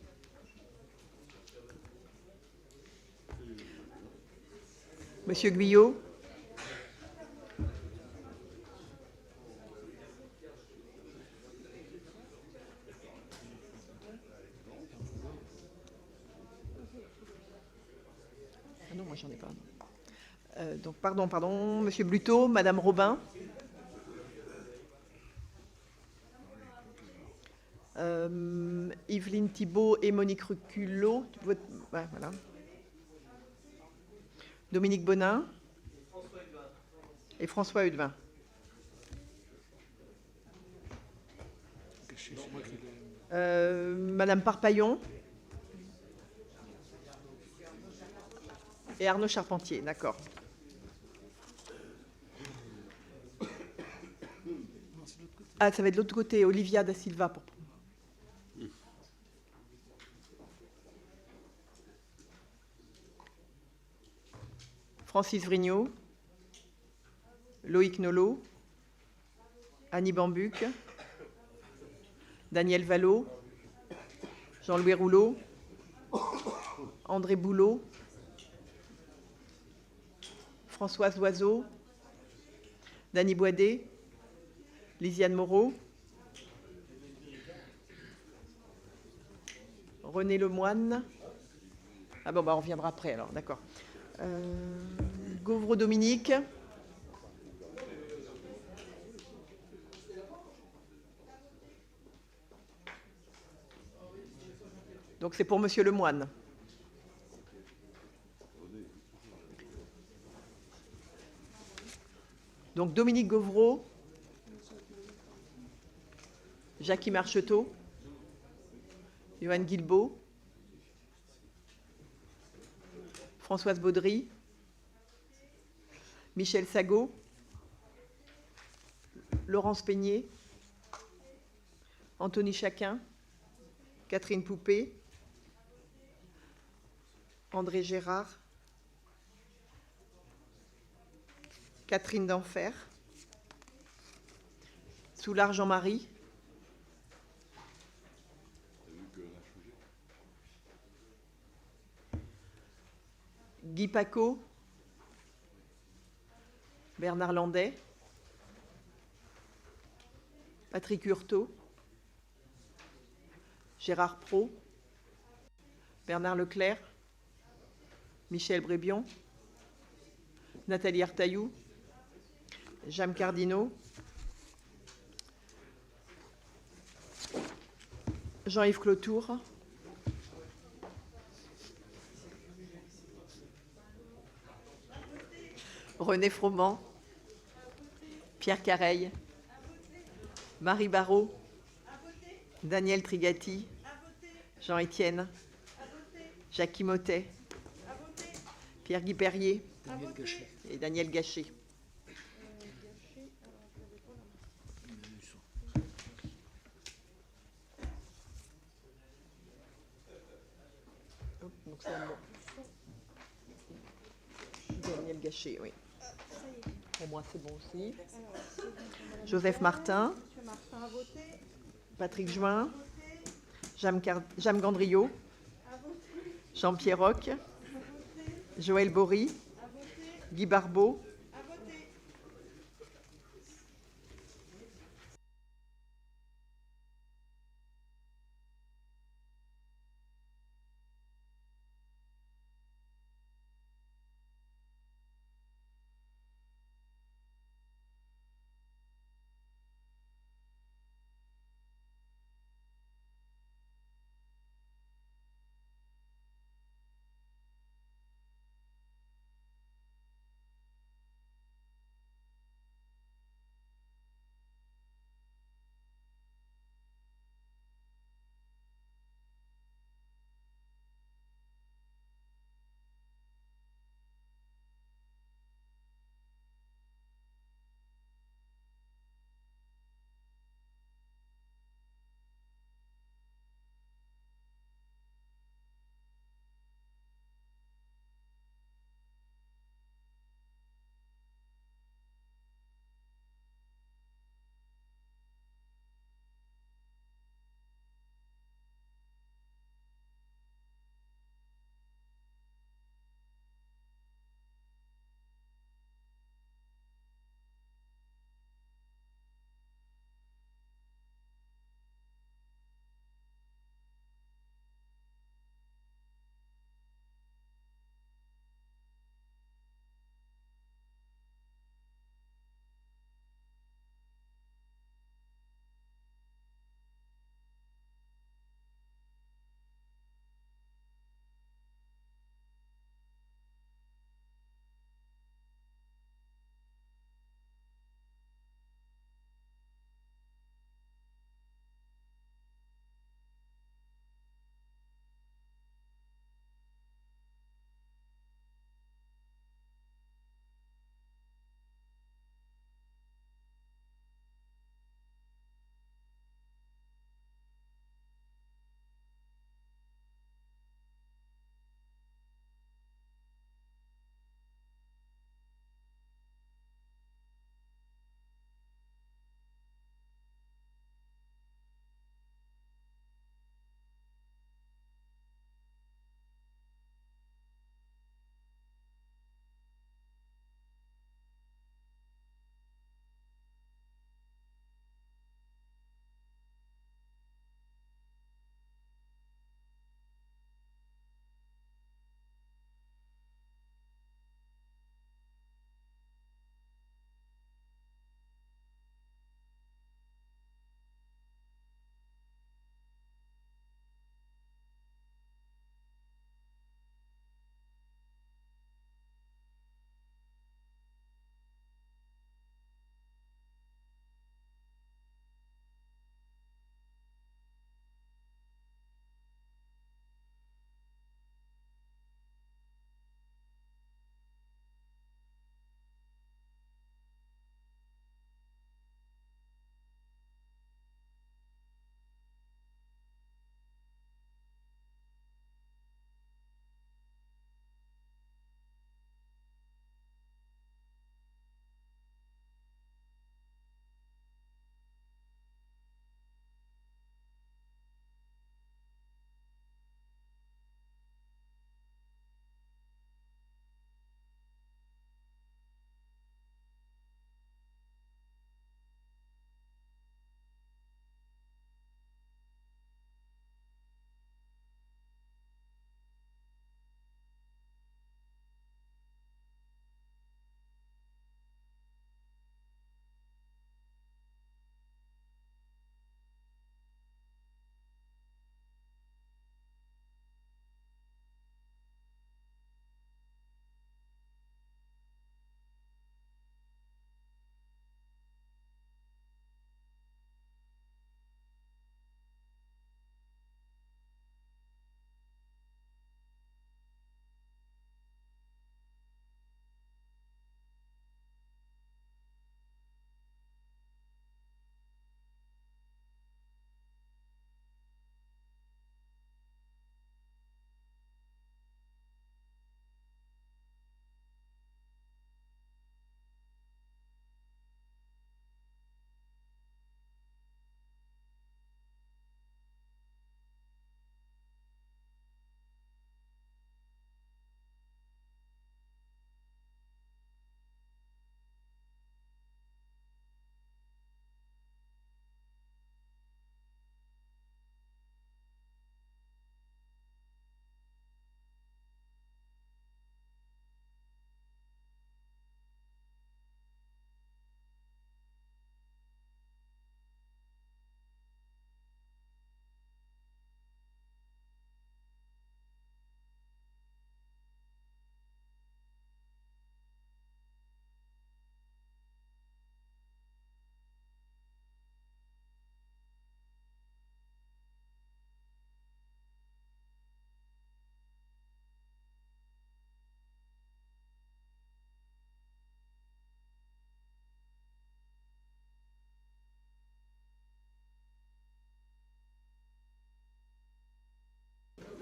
Monsieur Guyot. Ah non, moi j'en ai pas. Donc pardon, Monsieur Bluteau, Madame Robin. Yveline Thibault et Monique Reculot. Ouais, voilà. Dominique Bonin et François Hudevin. Madame Parpaillon et Arnaud Charpentier, d'accord. Ah, ça va être de l'autre côté, Olivia da Silva. Francis Vrignot, Loïc Nolot, Annie Bambuc, Daniel Vallot, Jean-Louis Rouleau, André Boulot, Françoise Loiseau, Dany Boisdet, Lisiane Moreau, René Lemoine. Ah bon, bah on reviendra après alors, d'accord. Gauvreau Dominique. Donc c'est pour Monsieur Lemoine. Donc Dominique Gauvreau, Jackie Marcheteau, Johan Guilbault, Françoise Baudry, Michel Sagot, Laurence Peigné, Anthony Chacun, Catherine Poupée, André Gérard, Catherine d'Enfer, Soulard Jean-Marie, Guy Paco, Bernard Landais, Patrick Hurtaud, Gérard Pro, Bernard Leclerc, Michel Brébion, Nathalie Artaillou, Jeanne Cardinaux, Jean-Yves Clotour, René Froment, Pierre Careil, Marie Barrault, Daniel Trigati, Jean-Étienne, Jacques Motet, Pierre-Guy Perrier et Daniel Gachet. Donc c'est bon. Daniel Gachet, oui. Pour moi, c'est bon aussi. Joseph Martin, Patrick Juin, Jeanne Gandriot, Jean-Pierre Roch, Joël Bory, Guy Barbeau,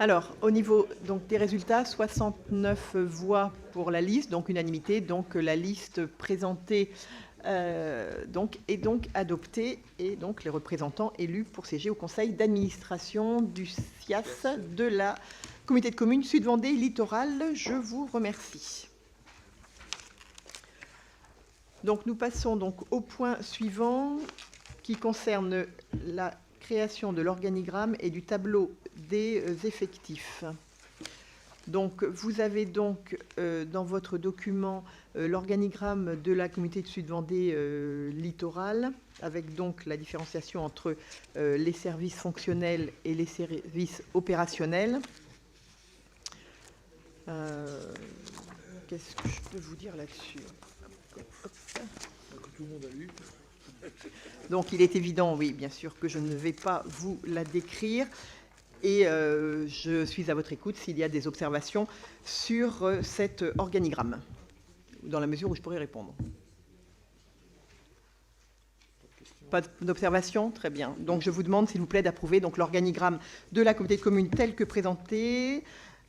Alors, au niveau donc, des résultats, 69 voix pour la liste, donc unanimité. Donc, la liste présentée est donc adoptée et donc les représentants élus pour siéger au conseil d'administration du SIAS de la communauté de communes Sud-Vendée Littoral. Je vous remercie. Donc, nous passons donc au point suivant qui concerne la création de l'organigramme et du tableau des effectifs. Donc, vous avez donc dans votre document l'organigramme de la communauté de Sud-Vendée Littoral, avec donc la différenciation entre les services fonctionnels et les services opérationnels. Qu'est-ce que je peux vous dire là-dessus ? Tout le monde a lu. Donc, il est évident, oui, bien sûr, que je ne vais pas vous la décrire. Et je suis à votre écoute s'il y a des observations sur cet organigramme, dans la mesure où je pourrai répondre. Pas d'observation ? Très bien. Donc, je vous demande, s'il vous plaît, d'approuver donc l'organigramme de la communauté de communes tel que présenté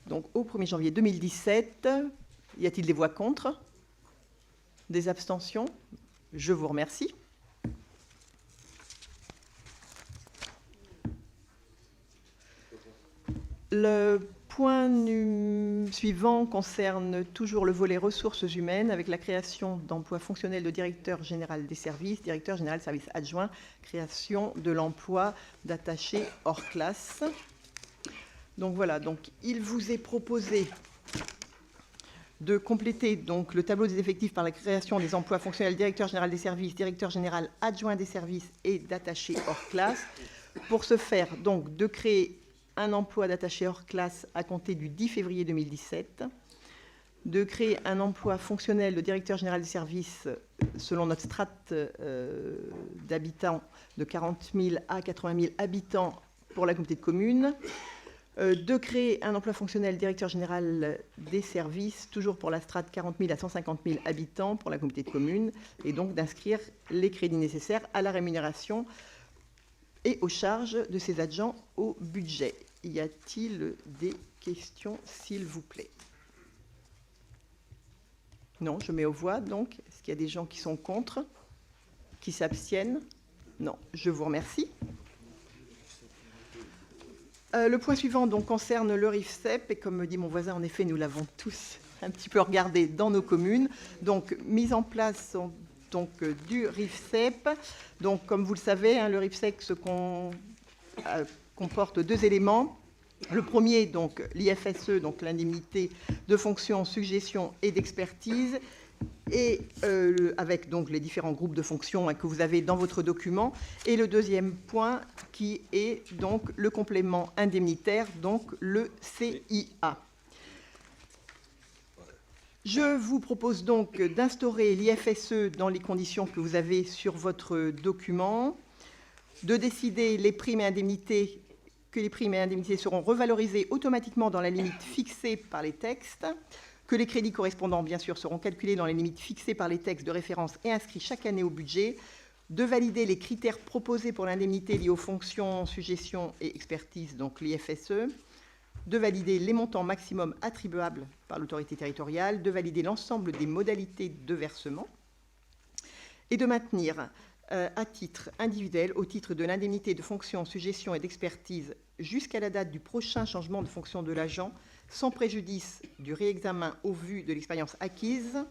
donc, au 1er janvier 2017. Y a-t-il des voix contre ? Des abstentions ? Je vous remercie. Le point suivant concerne toujours le volet ressources humaines avec la création d'emplois fonctionnels de directeur général des services, directeur général des services adjoints, création de l'emploi d'attaché hors classe. Donc voilà, donc il vous est proposé de compléter donc le tableau des effectifs par la création des emplois fonctionnels directeur général des services, directeur général adjoint des services et d'attaché hors classe. Pour ce faire, donc, de créer un emploi d'attaché hors classe à compter du 10 février 2017, de créer un emploi fonctionnel de directeur général des services selon notre strate d'habitants de 40 000 à 80 000 habitants pour la communauté de communes, de créer un emploi fonctionnel directeur général des services, toujours pour la strate 40 000 à 150 000 habitants pour la communauté de communes, et donc d'inscrire les crédits nécessaires à la rémunération et aux charges de ces agents au budget. Y a-t-il des questions, s'il vous plaît? Non, je mets aux voix, donc. Est-ce qu'il y a des gens qui sont contre? Qui s'abstiennent? Non, je vous remercie. Le point suivant donc, concerne le RIFSEP, et comme me dit mon voisin, en effet, nous l'avons tous un petit peu regardé dans nos communes. Donc, mise en place donc, du RIFSEP. Donc, comme vous le savez, le RIFSEP comporte deux éléments. Le premier, donc l'IFSE, donc l'indemnité de fonction, suggestion et d'expertise, et avec donc les différents groupes de fonctions que vous avez dans votre document. Et le deuxième point qui est donc le complément indemnitaire, donc le CIA. Je vous propose donc d'instaurer l'IFSE dans les conditions que vous avez sur votre document, de décider les primes et indemnités, que les primes et indemnités seront revalorisées automatiquement dans la limite fixée par les textes, que les crédits correspondants, bien sûr, seront calculés dans les limites fixées par les textes de référence et inscrits chaque année au budget, de valider les critères proposés pour l'indemnité liée aux fonctions, suggestions et expertise, donc l'IFSE, de valider les montants maximums attribuables par l'autorité territoriale, de valider l'ensemble des modalités de versement et de maintenir à titre individuel, au titre de l'indemnité de fonction, suggestion et d'expertise jusqu'à la date du prochain changement de fonction de l'agent, sans préjudice du réexamen au vu de l'expérience acquise,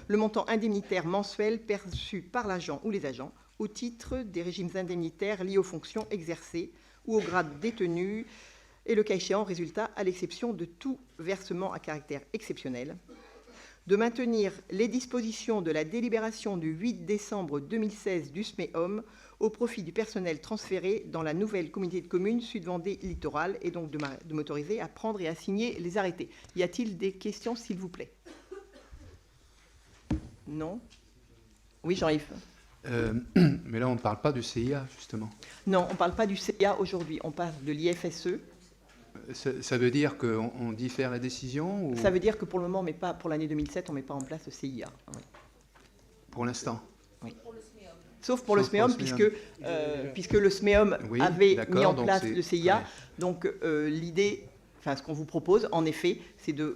le montant indemnitaire mensuel perçu par l'agent ou les agents au titre des régimes indemnitaires liés aux fonctions exercées ou au grade détenu, et le cas échéant, résultat à l'exception de tout versement à caractère exceptionnel, de maintenir les dispositions de la délibération du 8 décembre 2016 du SMEOM au profit du personnel transféré dans la nouvelle communauté de communes Sud-Vendée Littoral, et donc de m'autoriser à prendre et à signer les arrêtés. Y a-t-il des questions, s'il vous plaît? Non? Oui, Jean-Yves. Mais là, on ne parle pas du CIA, justement. Non, on ne parle pas du CIA aujourd'hui, on parle de l'IFSE. Ça veut dire qu'on diffère la décision ou... Ça veut dire que pour le moment, mais pas pour l'année 2007, on ne met pas en place le CIA. Oui. Pour l'instant? Oui. Sauf pour le SMEOM, puisque le SMEOM avait mis en place le CIA. Ouais. Donc l'idée, enfin, ce qu'on vous propose, en effet, c'est de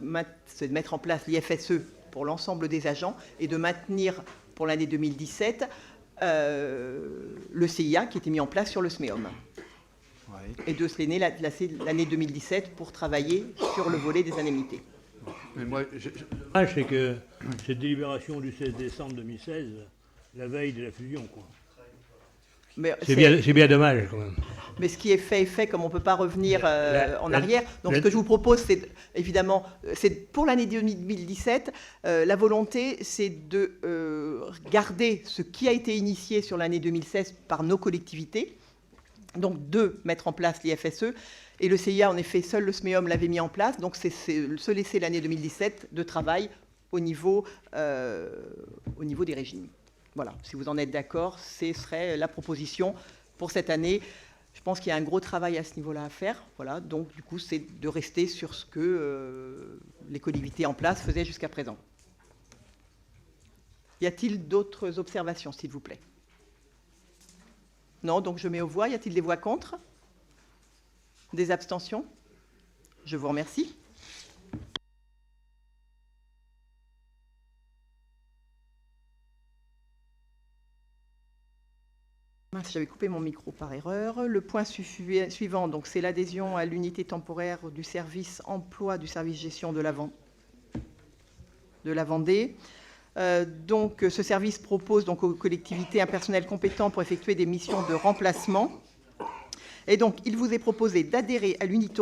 mettre en place l'IFSE pour l'ensemble des agents et de maintenir pour l'année 2017 le CIA qui était mis en place sur le SMEOM. Et de se l'année 2017 pour travailler sur le volet des indemnités. Mais moi, c'est que cette délibération du 16 décembre 2016, la veille de la fusion, quoi. C'est bien dommage, quand même. Mais ce qui est fait, comme on ne peut pas revenir en arrière. Donc, ce que je vous propose, c'est évidemment, c'est pour l'année 2017, la volonté, c'est de garder ce qui a été initié sur l'année 2016 par nos collectivités. Donc, de mettre en place l'IFSE. Et le CIA, en effet, seul le SMEOM l'avait mis en place. Donc, c'est se laisser l'année 2017 de travail au niveau des régimes. Voilà, si vous en êtes d'accord, ce serait la proposition pour cette année. Je pense qu'il y a un gros travail à ce niveau-là à faire. Voilà, donc, du coup, c'est de rester sur ce que les collectivités en place faisaient jusqu'à présent. Y a-t-il d'autres observations, s'il vous plaît? Non, donc je mets aux voix. Y a-t-il des voix contre? Des abstentions? Je vous remercie. J'avais coupé mon micro par erreur. Le point suivant, donc, c'est l'adhésion à l'unité temporaire du service emploi du service gestion de la Vendée. Donc, ce service propose donc aux collectivités un personnel compétent pour effectuer des missions de remplacement. Et donc, il vous est proposé d'adhérer à l'unité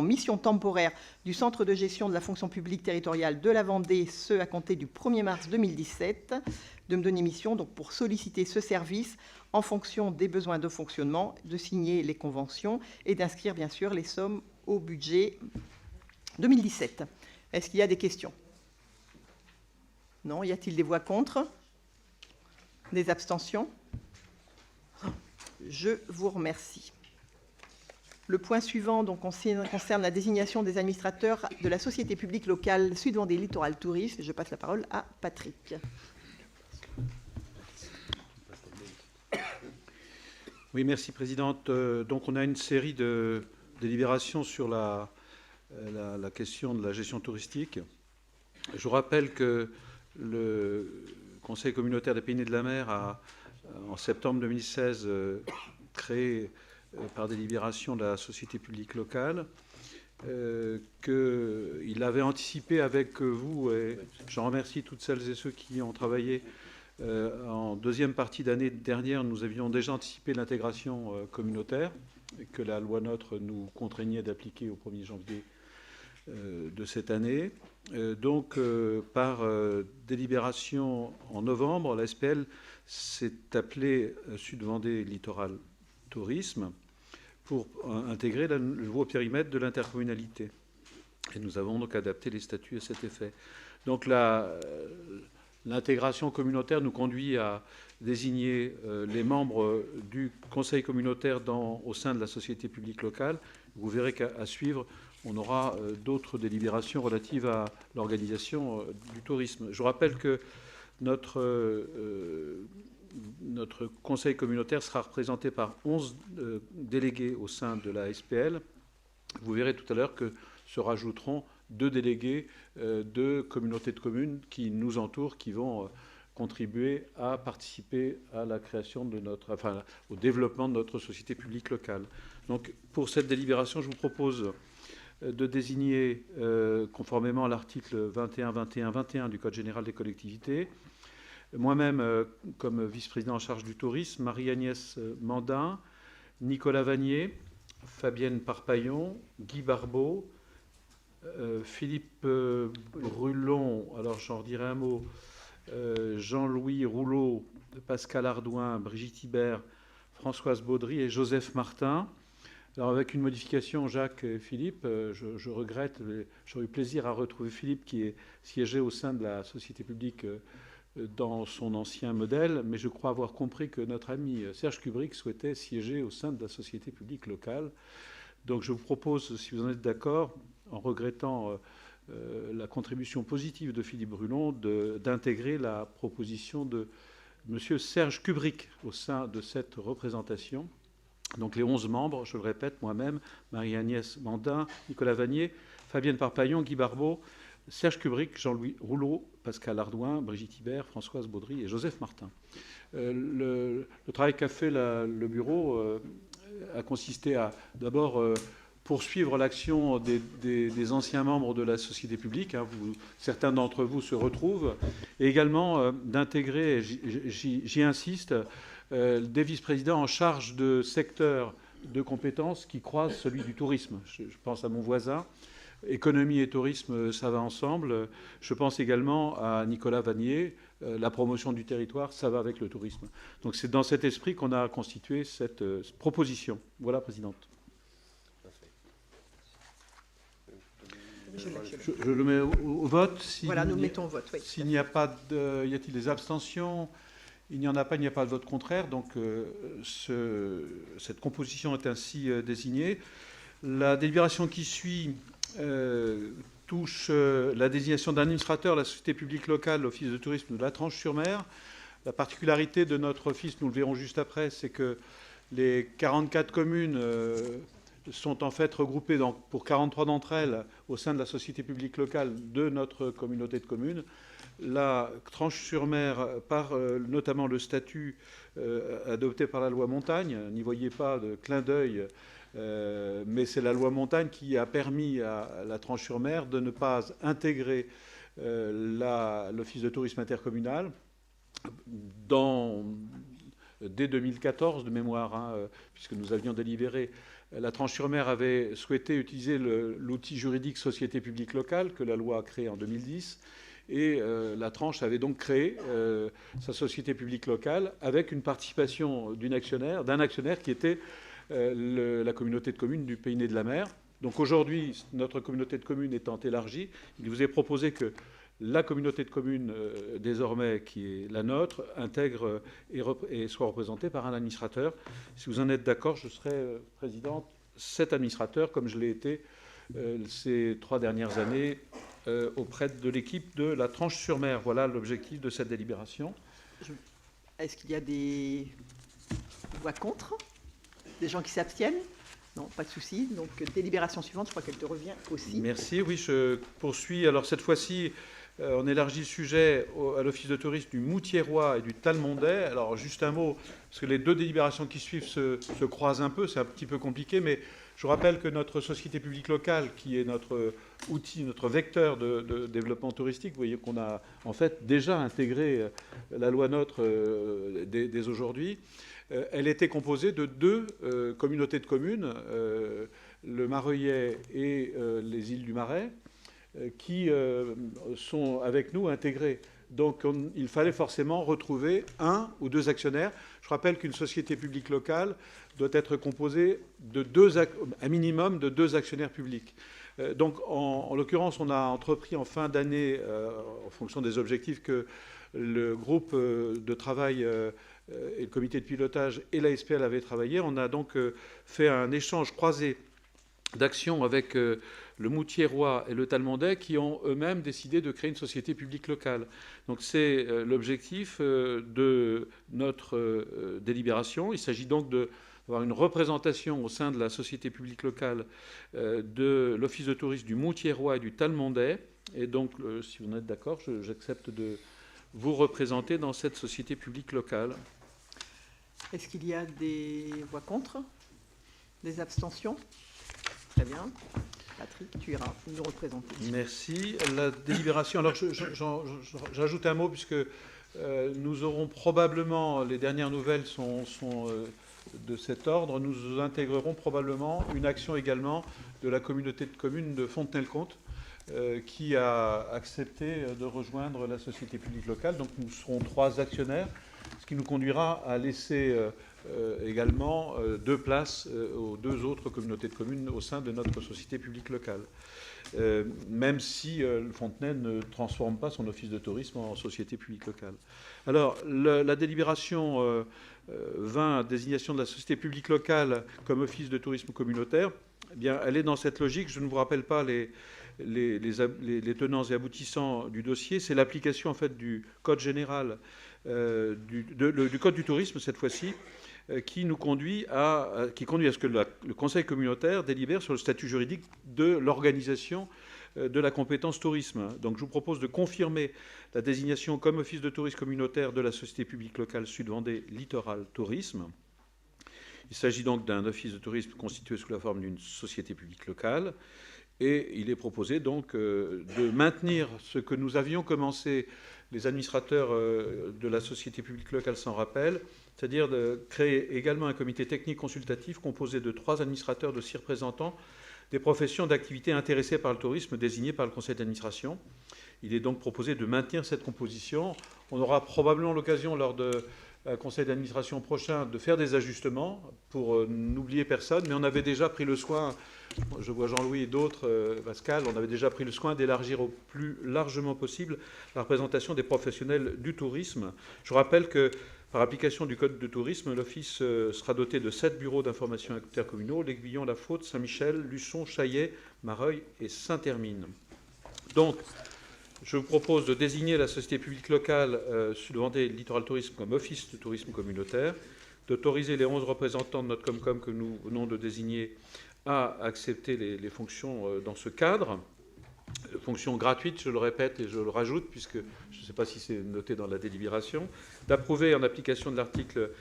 mission temporaire du Centre de gestion de la fonction publique territoriale de la Vendée, ce à compter du 1er mars 2017, de me donner mission donc, pour solliciter ce service en fonction des besoins de fonctionnement, de signer les conventions et d'inscrire bien sûr les sommes au budget 2017. Est-ce qu'il y a des questions? Non. Y a-t-il des voix contre? Des abstentions? Je vous remercie. Le point suivant donc, concerne la désignation des administrateurs de la société publique locale Sud-Vendée Littoral Tourisme. Je passe la parole à Patrick. Oui, merci, Présidente. Donc, on a une série de délibérations sur la question de la gestion touristique. Je vous rappelle que le Conseil communautaire des Pays-Nés de la Mer a, en septembre 2016, créé par délibération de la société publique locale, qu'il avait anticipé avec vous, et j'en remercie toutes celles et ceux qui ont travaillé en deuxième partie d'année dernière. Nous avions déjà anticipé l'intégration communautaire que la loi NOTRe nous contraignait d'appliquer au 1er janvier de cette année. Donc, par délibération en novembre, la SPL s'est appelée Sud-Vendée Littoral Tourisme pour intégrer le nouveau périmètre de l'intercommunalité. Et nous avons donc adapté les statuts à cet effet. Donc, l'intégration communautaire nous conduit à désigner les membres du conseil communautaire au sein de la société publique locale. Vous verrez qu'à suivre, on aura d'autres délibérations relatives à l'organisation du tourisme. Je vous rappelle que notre conseil communautaire sera représenté par 11 délégués au sein de la SPL. Vous verrez tout à l'heure que se rajouteront 2 délégués de communautés de communes qui nous entourent, qui vont contribuer à participer à la création de au développement de notre société publique locale. Donc, pour cette délibération, je vous propose de désigner, conformément à l'article 21 du Code général des collectivités, moi-même comme vice-président en charge du tourisme, Marie-Agnès Mandin, Nicolas Vanier, Fabienne Parpaillon, Guy Barbeau, Philippe Brulon, alors j'en redirai un mot, Jean-Louis Rouleau, Pascal Ardouin, Brigitte Hibert, Françoise Baudry et Joseph Martin. Alors avec une modification, Jacques et Philippe, je regrette, j'aurais eu plaisir à retrouver Philippe qui est siégé au sein de la société publique dans son ancien modèle, mais je crois avoir compris que notre ami Serge Kubrick souhaitait siéger au sein de la société publique locale. Donc je vous propose, si vous en êtes d'accord, en regrettant la contribution positive de Philippe Brulon, d'intégrer la proposition de M. Serge Kubrick au sein de cette représentation. Donc les 11 membres, je le répète, moi-même, Marie-Agnès Mandin, Nicolas Vanier, Fabienne Parpaillon, Guy Barbeau, Serge Kubrick, Jean-Louis Rouleau, Pascal Ardouin, Brigitte Hibert, Françoise Baudry et Joseph Martin. Le travail qu'a fait le bureau a consisté à d'abord poursuivre l'action des anciens membres de la société publique. Certains d'entre vous se retrouvent. Et également d'intégrer, j'y insiste, des vice-présidents en charge de secteurs de compétences qui croisent celui du tourisme. Je pense à mon voisin. Économie et tourisme, ça va ensemble. Je pense également à Nicolas Vanier. La promotion du territoire, ça va avec le tourisme. Donc c'est dans cet esprit qu'on a constitué cette proposition. Voilà, Présidente. Je le mets au vote. Voilà, nous le mettons au vote. Oui. S'il n'y a pas de... Y a-t-il des abstentions? Il n'y en a pas, il n'y a pas de vote contraire. Donc cette composition est ainsi désignée. La délibération qui suit touche la désignation d'un administrateur de la société publique locale, l'Office de tourisme de la Tranche-sur-Mer. La particularité de notre office, nous le verrons juste après, c'est que les 44 communes sont en fait regroupées pour 43 d'entre elles au sein de la société publique locale de notre communauté de communes. La Tranche-sur-Mer, par notamment le statut adopté par la loi Montagne, n'y voyez pas de clin d'œil, mais c'est la loi Montagne qui a permis à la Tranche-sur-Mer de ne pas intégrer l'Office de tourisme intercommunal dès 2014 de mémoire, puisque nous avions délibéré. La Tranche-sur-Mer avait souhaité utiliser l'outil juridique société publique locale que la loi a créé en 2010. Et la Tranche avait donc créé sa société publique locale avec une participation d'un actionnaire qui était la communauté de communes du Pays Né de la Mer. Donc aujourd'hui, notre communauté de communes étant élargie, il vous est proposé que la communauté de communes, désormais, qui est la nôtre, intègre et soit représentée par un administrateur. Si vous en êtes d'accord, je serai présidente, cet administrateur, comme je l'ai été ces 3 dernières années auprès de l'équipe de la Tranche-sur-Mer. Voilà l'objectif de cette délibération. Est-ce qu'il y a des voix contre? Des gens qui s'abstiennent? Non, pas de souci. Donc, délibération suivante, je crois qu'elle te revient aussi. Merci. Oui, je poursuis. Alors, cette fois-ci, on élargit le sujet à l'Office de tourisme du Moutiérois et du Talmondais. Alors, juste un mot, parce que les 2 délibérations qui suivent se croisent un peu, c'est un petit peu compliqué, mais je rappelle que notre société publique locale, qui est notre outil, notre vecteur de développement touristique, vous voyez qu'on a en fait déjà intégré la loi NOTRe dès aujourd'hui. Elle était composée de 2 communautés de communes, le Mareuillet et les îles du Marais, qui sont avec nous intégrées. Donc il fallait forcément retrouver 1 ou 2 actionnaires. Je rappelle qu'une société publique locale doit être composée de un minimum de 2 actionnaires publics. Donc en l'occurrence, on a entrepris en fin d'année, en fonction des objectifs que le groupe de travail et le comité de pilotage et la SPL avaient travaillé, on a donc fait un échange croisé d'actions avec le Moutiérois et le Talmondais qui ont eux-mêmes décidé de créer une société publique locale. Donc c'est l'objectif de notre délibération. Il s'agit donc d'avoir une représentation au sein de la société publique locale de l'Office de tourisme du Moutiérois et du Talmondais. Et donc, si vous en êtes d'accord, j'accepte de vous représenter dans cette société publique locale. Est-ce qu'il y a des voix contre? Des abstentions? Très bien. Patrick, tu iras nous représenter. Merci. La délibération, alors j'ajoute un mot puisque nous aurons probablement, les dernières nouvelles sont de cet ordre, nous intégrerons probablement une action également de la communauté de communes de Fontenay-le-Comte qui a accepté de rejoindre la société publique locale. Donc nous serons 3 actionnaires, ce qui nous conduira à laisser également 2 places aux 2 autres communautés de communes au sein de notre société publique locale. Même si le Fontenay ne transforme pas son office de tourisme en société publique locale. Alors, la délibération 20, désignation de la société publique locale comme office de tourisme communautaire, eh bien, elle est dans cette logique. Je ne vous rappelle pas les tenants et aboutissants du dossier. C'est l'application en fait du Code général, du Code du tourisme cette fois-ci, qui conduit à ce que le Conseil communautaire délibère sur le statut juridique de l'organisation de la compétence tourisme. Donc je vous propose de confirmer la désignation comme office de tourisme communautaire de la Société publique locale Sud-Vendée Littoral Tourisme. Il s'agit donc d'un office de tourisme constitué sous la forme d'une société publique locale. Et il est proposé donc de maintenir ce que nous avions commencé, les administrateurs de la société publique locale s'en rappellent, c'est-à-dire de créer également un comité technique consultatif composé de 3 administrateurs de 6 représentants des professions d'activité intéressées par le tourisme désignés par le conseil d'administration. Il est donc proposé de maintenir cette composition. On aura probablement l'occasion lors de conseil d'administration prochain de faire des ajustements pour n'oublier personne, mais on avait déjà pris le soin, je vois Jean-Louis et d'autres, Pascal, on avait déjà pris le soin d'élargir au plus largement possible la représentation des professionnels du tourisme. Je rappelle que par application du Code de tourisme, l'Office sera doté de 7 bureaux d'information intercommunaux, l'Aiguillon, La Faute, Saint-Michel, Luçon, Chaillet, Mareuil et Saint-Hermine. Donc, je vous propose de désigner la société publique locale Sud-Vendée Littoral Tourisme comme office de tourisme communautaire, d'autoriser les 11 représentants de notre Comcom que nous venons de désigner à accepter les fonctions dans ce cadre. Fonctions gratuites, je le répète et je le rajoute, puisque je ne sais pas si c'est noté dans la délibération, d'approuver en application de l'article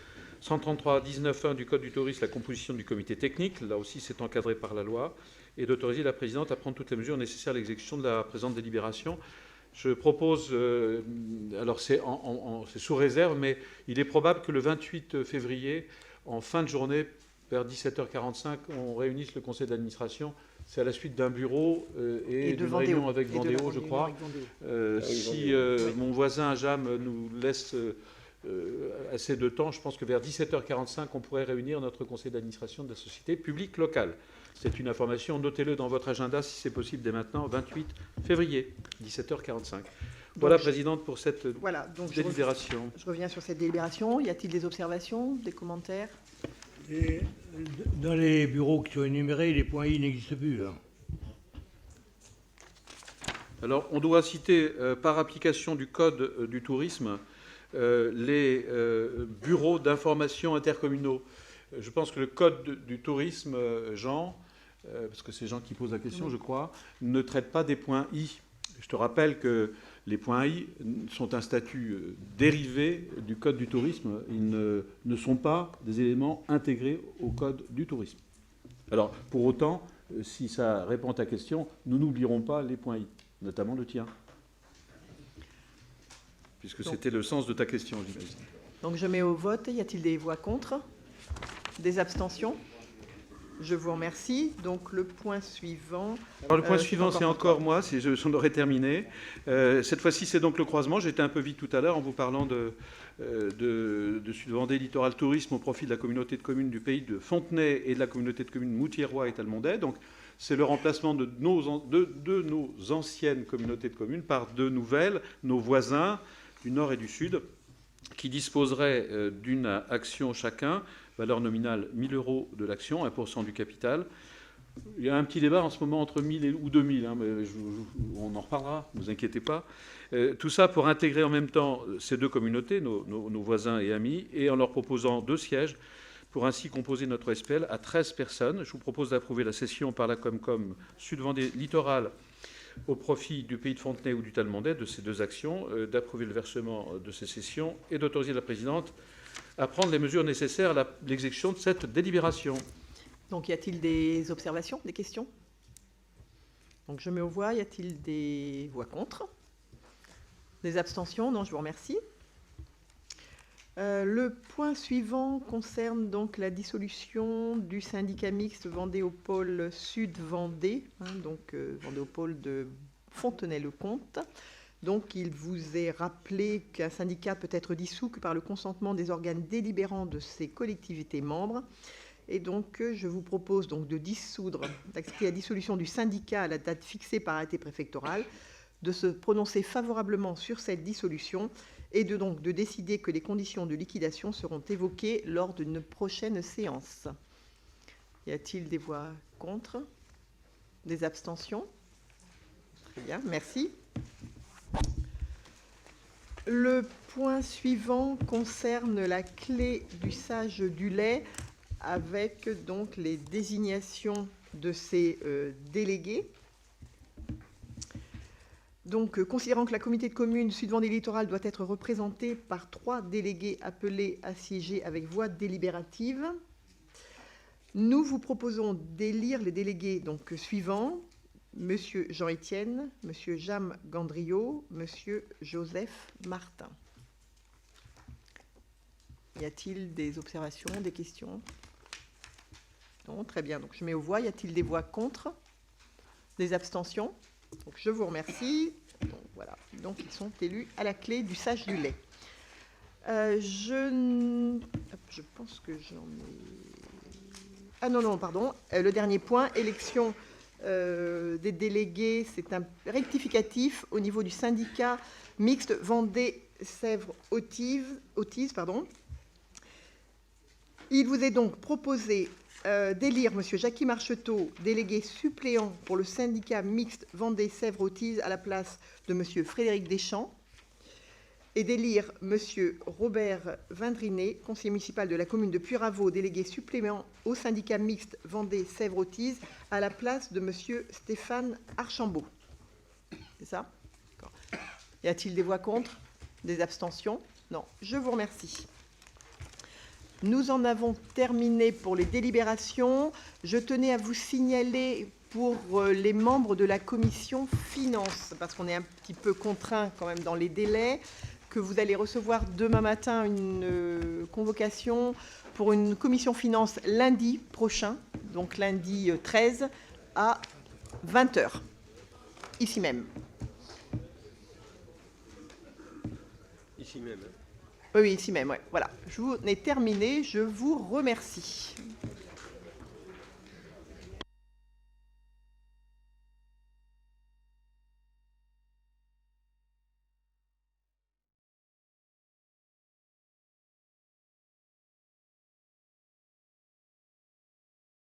133-19.1 du Code du tourisme la composition du comité technique, là aussi c'est encadré par la loi, et d'autoriser la présidente à prendre toutes les mesures nécessaires à l'exécution de la présente délibération. Je propose, alors c'est sous réserve, mais il est probable que le 28 février, en fin de journée, vers 17h45, on réunisse le conseil d'administration. C'est à la suite d'un bureau et d'une réunion avec Vendéo, je crois. Si mon voisin Jam nous laisse assez de temps, je pense que vers 17h45, on pourrait réunir notre conseil d'administration de la société publique locale. C'est une information, notez-le dans votre agenda si c'est possible dès maintenant, 28 février, 17h45. Voilà, Présidente, pour cette délibération. Je reviens sur cette délibération. Y a-t-il des observations, des commentaires ? Et dans les bureaux qui sont énumérés, les points I n'existent plus. Hein. Alors, on doit citer, par application du Code du tourisme, les bureaux d'information intercommunaux. Je pense que le Code du tourisme, Jean, parce que c'est Jean qui pose la question, je crois, ne traite pas des points I. Je te rappelle que les points I sont un statut dérivé du Code du tourisme. Ils ne sont pas des éléments intégrés au Code du tourisme. Alors, pour autant, si ça répond à ta question, nous n'oublierons pas les points I, notamment le tien. Puisque c'était le sens de ta question, j'imagine. Donc, je mets au vote. Y a-t-il des voix contre ? Des abstentions ? Je vous remercie. Donc, le point suivant... Alors, le point suivant, c'est encore moi, si j'en aurais terminé. Cette fois-ci, c'est donc le croisement. J'étais un peu vite tout à l'heure en vous parlant de Sud-Vendée Littoral Tourisme au profit de la communauté de communes du pays de Fontenay et de la communauté de communes Moutiérois et Talmondet. Donc, c'est le remplacement de nos anciennes communautés de communes par 2 nouvelles, nos voisins du Nord et du Sud, qui disposeraient d'une action chacun, valeur nominale 1 000 € de l'action, 1% du capital. Il y a un petit débat en ce moment entre 1 000 ou 2 000, hein, mais on en reparlera, ne vous inquiétez pas. Tout ça pour intégrer en même temps ces 2 communautés, nos voisins et amis, et en leur proposant 2 sièges, pour ainsi composer notre SPL à 13 personnes. Je vous propose d'approuver la cession par la Comcom Sud-Vendée Littoral au profit du pays de Fontenay ou du Talmondet de ces 2 actions, d'approuver le versement de ces cessions et d'autoriser la présidente à prendre les mesures nécessaires à l'exécution de cette délibération. Donc, y a-t-il des observations, des questions ? Donc, je mets aux voix. Y a-t-il des voix contre ? Des abstentions ? Non, je vous remercie. Le point suivant concerne donc la dissolution du syndicat mixte Vendéopole Sud-Vendée, donc Vendéopole de Fontenay-le-Comte. Donc, il vous est rappelé qu'un syndicat peut être dissous que par le consentement des organes délibérants de ses collectivités membres. Et donc, je vous propose donc d'accepter la dissolution du syndicat à la date fixée par arrêté préfectoral, de se prononcer favorablement sur cette dissolution et de décider que les conditions de liquidation seront évoquées lors d'une prochaine séance. Y a-t-il des voix contre ? Des abstentions ? Très bien, merci. Le point suivant concerne la clé d'usage du lait avec donc les désignations de ces délégués. Donc, considérant que la communauté de communes Sud-Vendée Littoral doit être représentée par 3 délégués appelés à siéger avec voix délibérative, nous vous proposons d'élire les délégués donc, suivants. Monsieur Jean-Étienne, Monsieur Jam Gandriot, Monsieur Joseph Martin. Y a-t-il des observations, des questions? Non, très bien. Donc je mets aux voix. Y a-t-il des voix contre? Des abstentions? Donc je vous remercie. Donc voilà. Donc ils sont élus à la clé du sage du lait. Je pense que j'en ai. Ah non, pardon. Le dernier point, élection des délégués, c'est un rectificatif au niveau du syndicat mixte Vendée-Sèvres-Autise. Il vous est donc proposé d'élire M. Jackie Marcheteau, délégué suppléant pour le syndicat mixte Vendée-Sèvres-Autise à la place de M. Frédéric Deschamps, et d'élire M. Robert Vindrinet, conseiller municipal de la commune de Puyraveau, délégué suppléant au syndicat mixte Vendée-Sèvres-Autise, à la place de M. Stéphane Archambault. C'est ça? Y a-t-il des voix contre? Des abstentions? Non. Je vous remercie. Nous en avons terminé pour les délibérations. Je tenais à vous signaler pour les membres de la commission finances, parce qu'on est un petit peu contraint quand même dans les délais, que vous allez recevoir demain matin une convocation pour une commission finances lundi prochain, donc lundi 13 à 20h, ici même. Ici même. Oui, ici même, ouais. Voilà. Je vous ai terminé. Je vous remercie.